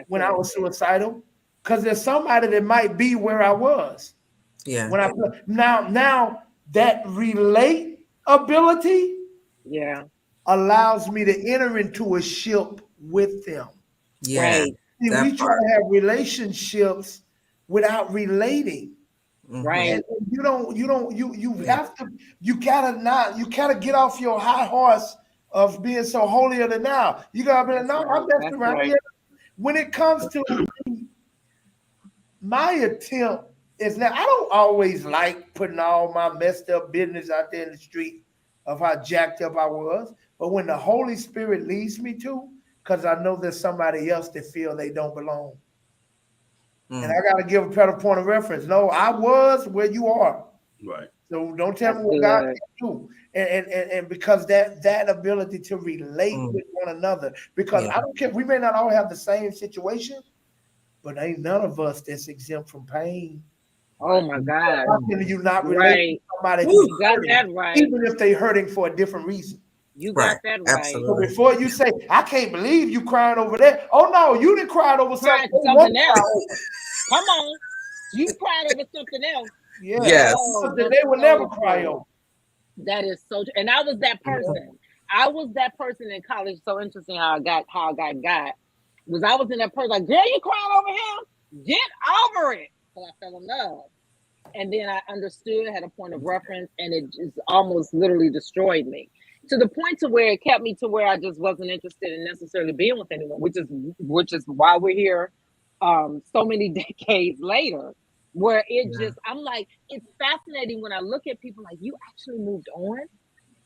when I was suicidal, because there's somebody that might be where I was. Yeah. When now that relate ability allows me to enter into a ship with them. Yeah. See, we try to have relationships without relating. Right. And you gotta get off your high horse of being so holier than thou. You gotta be like, no, I'm best around here. When it comes to my attempt is now, I don't always like putting all my messed up business out there in the street of how jacked up I was. But when the Holy Spirit leads me to, because I know there's somebody else that feel they don't belong. And I got to give a better point of reference. No, I was where you are. Right. So don't tell me what God can do. And because that ability to relate with one another, because I don't care, we may not all have the same situation, but ain't none of us that's exempt from pain. Oh my God. How can you not relate to somebody who's hurting, even if they're hurting for a different reason? You got that right. Absolutely. So before you say, I can't believe you crying over that. Oh no, you didn't cry over something else. Come on. You cried over something else. Yeah. Yes. They would never cry over. That is so true. And I was that person. I was that person in college. So interesting how I got was I was in that person like, girl, you crying over him? Get over it. So I fell in love. And then I understood, had a point of reference, and it just almost literally destroyed me. To the point to where it kept me to where I just wasn't interested in necessarily being with anyone, which is why we're here so many decades later, where I'm like, it's fascinating when I look at people like, you actually moved on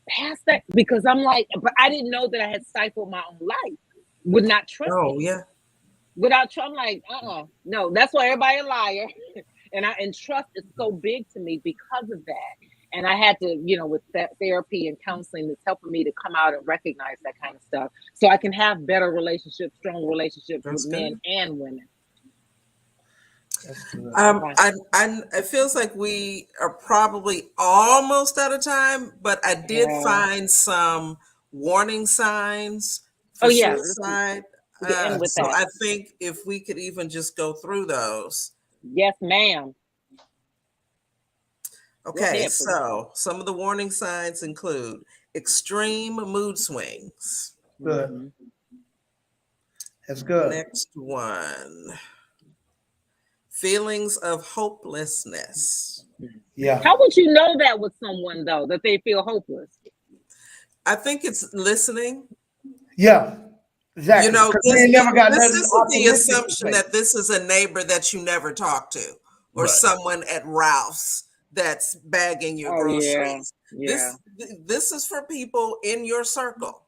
past that, because I'm like, but I didn't know that I had stifled my own life, would not trust it. Without trust, I'm like, no, that's why everybody a liar. And trust is so big to me because of that. And I had to, with that therapy and counseling, that's helping me to come out and recognize that kind of stuff, so I can have better relationships, strong relationships with men and women. It feels like we are probably almost out of time, but I did find some warning signs for suicide. So I think if we could even just go through those. Yes, ma'am. Okay, so some of the warning signs include extreme mood swings. Good. That's good. Next one. Feelings of hopelessness. Yeah. How would you know that with someone, though, that they feel hopeless? I think it's listening. Yeah. Exactly. This isn't the assumption that this is a neighbor that you never talk to, or someone at Ralph's that's bagging your groceries. Yeah. This is for people in your circle,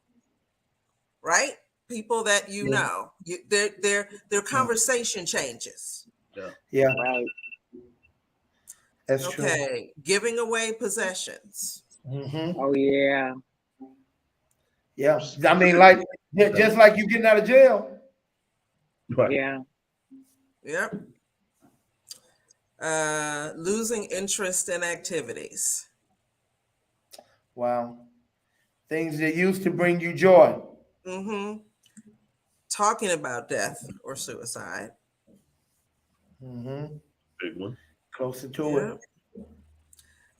right? People that you know. Their conversation changes. Yeah. Right. That's true. Okay. Giving away possessions. Mm-hmm. Oh yeah. Yeah. I mean, like just like you getting out of jail. Right. Yeah. Yep. Losing interest in activities. Wow. Things that used to bring you joy. Mm-hmm. Talking about death or suicide. Mm-hmm. Big one. Closer to Yeah. it.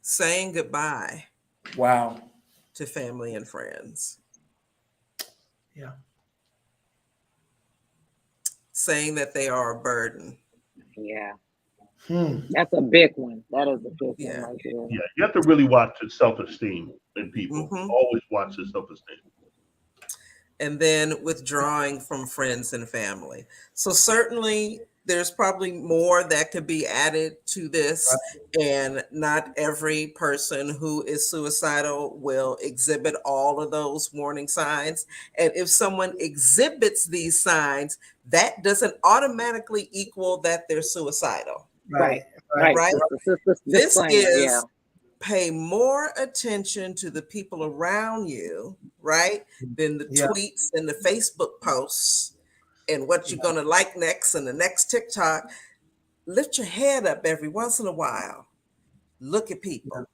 Saying goodbye Wow. to family and friends. Yeah. Saying that they are a burden. Yeah, Hmm. that's a big one. That is a big one Yeah. right there. Yeah, you have to really watch the self-esteem in people. Mm-hmm. Always watch the self-esteem. And then withdrawing from friends and family. So certainly there's probably more that could be added to this, and not every person who is suicidal will exhibit all of those warning signs. And if someone exhibits these signs, that doesn't automatically equal that they're suicidal, Right. Right. right? Sister This disclaimer. Yeah. is pay more attention to the people around you, right, than the Yeah. tweets and the Facebook posts and what you're going to like next and the next TikTok. Lift your head up every once in a while. Look at people.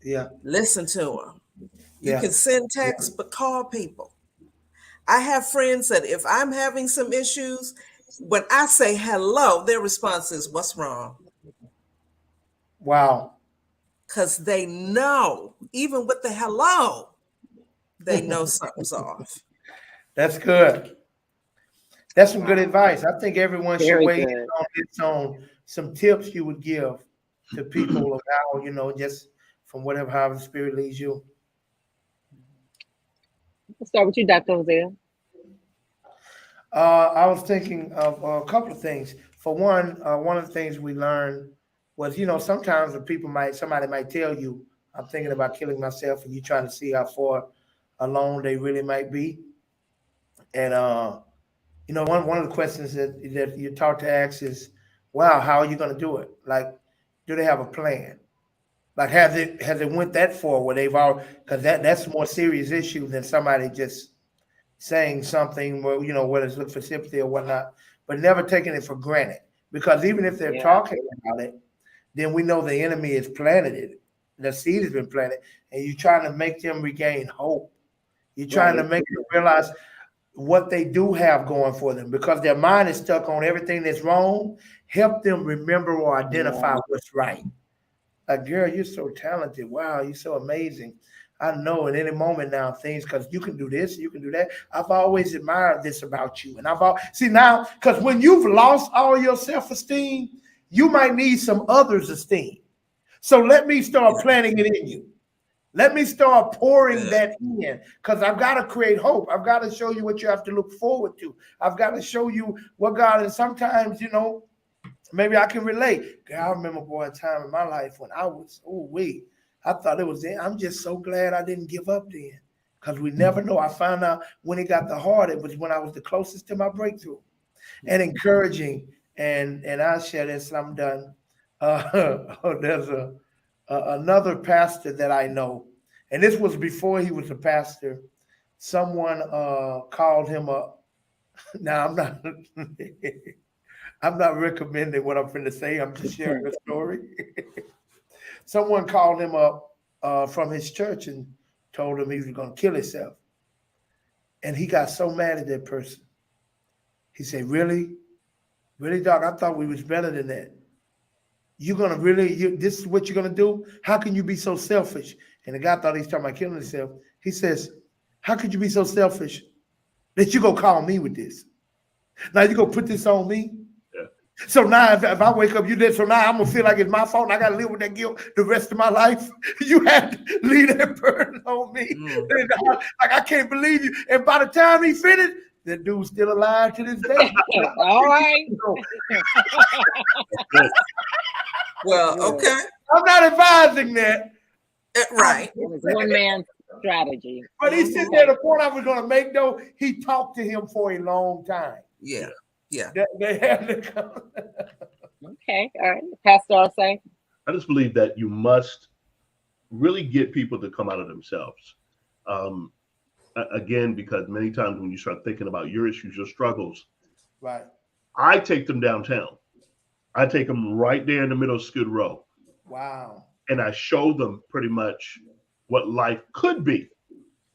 Yeah. Listen to them. You Yeah. can send texts, but call people. I have friends that if I'm having some issues, when I say hello, their response is, "What's wrong?" Wow. Because they know, even with the hello, they know something's off. That's good. That's some good advice. I think everyone should Very weigh in good. on this, on some tips you would give to people of how, just from whatever, however the spirit leads you. Let's start with you, Dr. Hosea. I was thinking of a couple of things. For one of the things we learned was, sometimes somebody might tell you, I'm thinking about killing myself, and you trying to see how far alone they really might be. And one of the questions that you're taught to ask is, wow, how are you going to do it? Like, do they have a plan? Like, has it went that far where they've all, because that's a more serious issue than somebody just saying something where, whether it's look for sympathy or whatnot, but never taking it for granted. Because even if they're Yeah. talking about it, then we know the enemy has planted it. The seed has been planted, and you're trying to make them regain hope. You're trying to make them realize what they do have going for them, because their mind is stuck on everything that's wrong. Help them remember or identify what's right. Like, girl, you're so talented. Wow, you're so amazing. I know at any moment now things, because you can do this, you can do that. I've always admired this about you. And see now, because when you've lost all your self-esteem, you might need some others' esteem. So let me start planting it in you. Let me start pouring that in, because I've got to create hope. I've got to show you what you have to look forward to. I've got to show you what God is. Sometimes, maybe I can relate. Girl, I remember, a time in my life when I was, I thought it was it. I'm just so glad I didn't give up then, because we never know. I found out when it got the hard, it was when I was the closest to my breakthrough. And encouraging, and I'll share this, I'm done. There's another pastor that I know, and this was before he was a pastor. Someone called him up. Now I'm not recommending what I'm going to say. I'm just sharing a story. Someone called him up from his church and told him he was going to kill himself. And he got so mad at that person. He said, really? Really, Doc? I thought we was better than that. You're going to really, this is what you're going to do? How can you be so selfish? And the guy thought he was talking about killing himself. He says, how could you be so selfish that you going to call me with this? Now you going to put this on me? So now, if I wake up, you did. So now I'm gonna feel like it's my fault. And I gotta live with that guilt the rest of my life. You had to leave that burden on me. Like, I can't believe you. And by the time he finished, that dude's still alive to this day. All right. Well, okay. I'm not advising that. Right. It was one man's strategy. But he said that the point I was gonna make, though, he talked to him for a long time. Yeah. Yeah. They had to come. Okay. All right. Pastor Arce. I just believe that you must really get people to come out of themselves. Again, because many times when you start thinking about your issues, your struggles, right? I take them downtown. I take them right there in the middle of Skid Row. Wow. And I show them pretty much what life could be.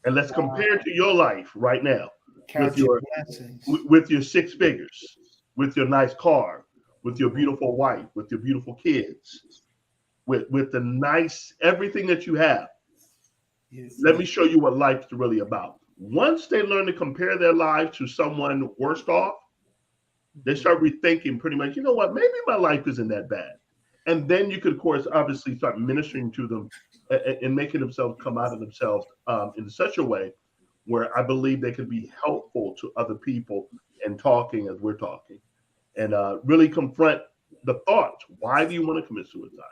And let's compare to your life right now Count your blessings. with your six figures, with your nice car, with your beautiful wife, with your beautiful kids, with the nice everything that you have. Yes. Let me show you what life's really about. Once they learn to compare their lives to someone worse off, they start rethinking pretty much, you know what, maybe my life isn't that bad. And then you could, of course, obviously start ministering to them and making themselves come out of themselves in such a way where I believe they can be helpful to other people and talking as we're talking, and really confront the thoughts. Why do you want to commit suicide?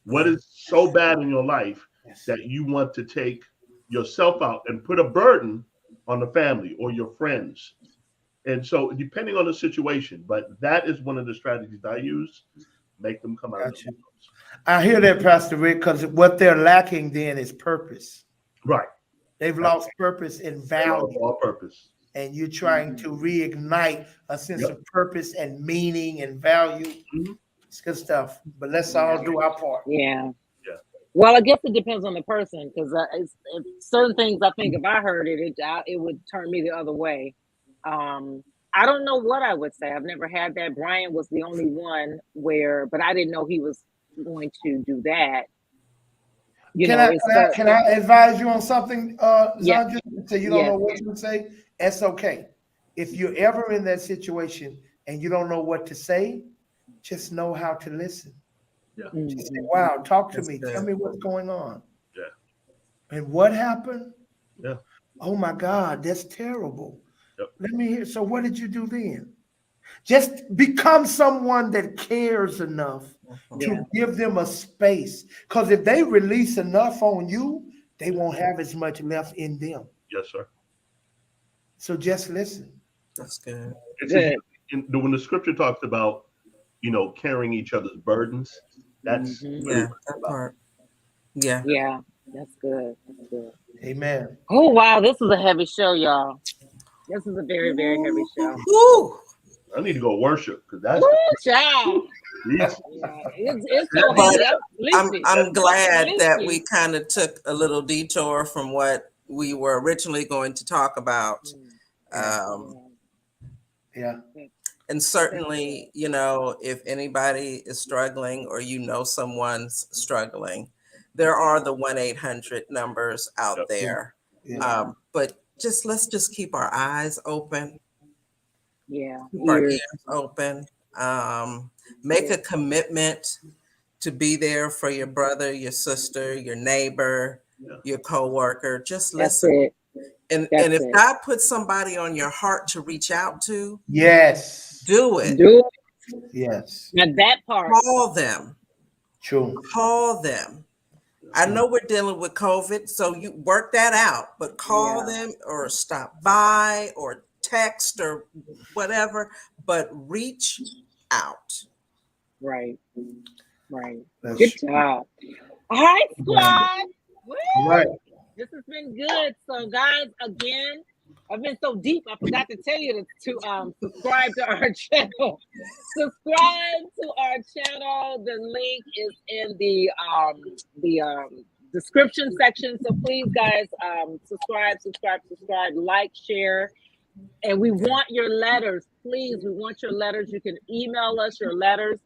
What is so bad in your life that you want to take yourself out and put a burden on the family or your friends? And so depending on the situation, but that is one of the strategies I use, make them come out of themselves. I hear that, Pastor Rick, because what they're lacking then is purpose. Right. They've lost purpose and value. All purpose. And you're trying to reignite a sense of purpose and meaning and value. It's good stuff. But let's all do our part. Yeah. Well, I guess it depends on the person, because certain things I think if I heard it would turn me the other way. I don't know what I would say. I've never had that. Brian was the only one but I didn't know he was going to do that. Can I advise you on something, Zandra? So you don't know what you would say? That's okay. If you're ever in that situation and you don't know what to say, just know how to listen. Yeah. Just say, wow, talk to me. Tell me what's going on. Yeah. And what happened? Yeah. Oh my God, that's terrible. Yep. Let me hear. So what did you do then? Just become someone that cares enough to give them a space. Because if they release enough on you, they won't have as much left in them. Yes, sir. So just listen. That's good. When the scripture talks about, carrying each other's burdens, that's that part. Yeah. Yeah, that's good. That's good. Amen. Oh wow, this is a heavy show, y'all. This is a very, very heavy show. Woo. I need to go worship because that's child. It's so heavy. I'm glad that we kind of took a little detour from what we were originally going to talk about. And certainly, if anybody is struggling or someone's struggling, there are the 1-800 numbers out there. But let's just keep our eyes open. Keep our ears open. Make a commitment to be there for your brother, your sister, your neighbor, your coworker. Just listen. And if God puts somebody on your heart to reach out to, do it. Yes. Now that part. Call them. True. Call them. I know we're dealing with COVID, so you work that out, but call them or stop by or text or whatever, but reach out. Right. That's Good job. All right, squad. All right. This has been good. So, guys, again, I've been so deep, I forgot to tell you to subscribe to our channel. Subscribe to our channel. The link is in the description section. So please, guys, subscribe, like, share. And we want your letters. Please, we want your letters. You can email us your letters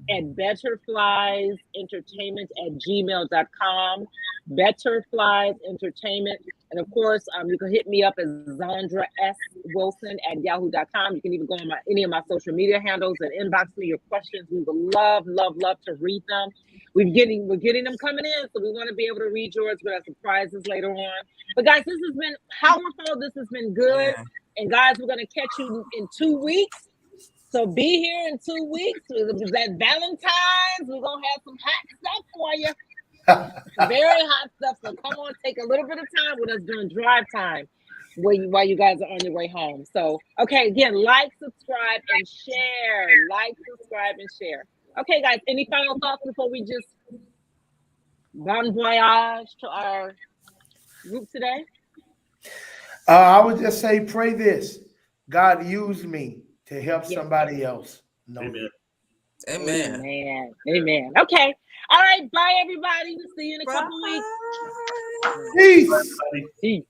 at betterfliesentertainment@gmail.com. Betterflies Entertainment. And of course, you can hit me up as Zandra S. Wilson @yahoo.com. You can even go on any of my social media handles and inbox me your questions. We would love to read them. We're getting them coming in, so we want to be able to read yours with our surprises later on. But guys, this has been powerful. This has been good. Yeah. And guys, we're gonna catch you in 2 weeks. So be here in 2 weeks. That Valentine's, we're gonna have some hot stuff for you. Very hot stuff. So come on, take a little bit of time with us during drive time while you guys are on your way home. So okay, again, subscribe, and share. Okay, guys, any final thoughts before we just bon voyage to our group today? I would just say, pray this. God, use me to help somebody else. Amen. Amen. Okay. All right. Bye, everybody. We'll see you in a couple weeks. Peace. Everybody. Peace.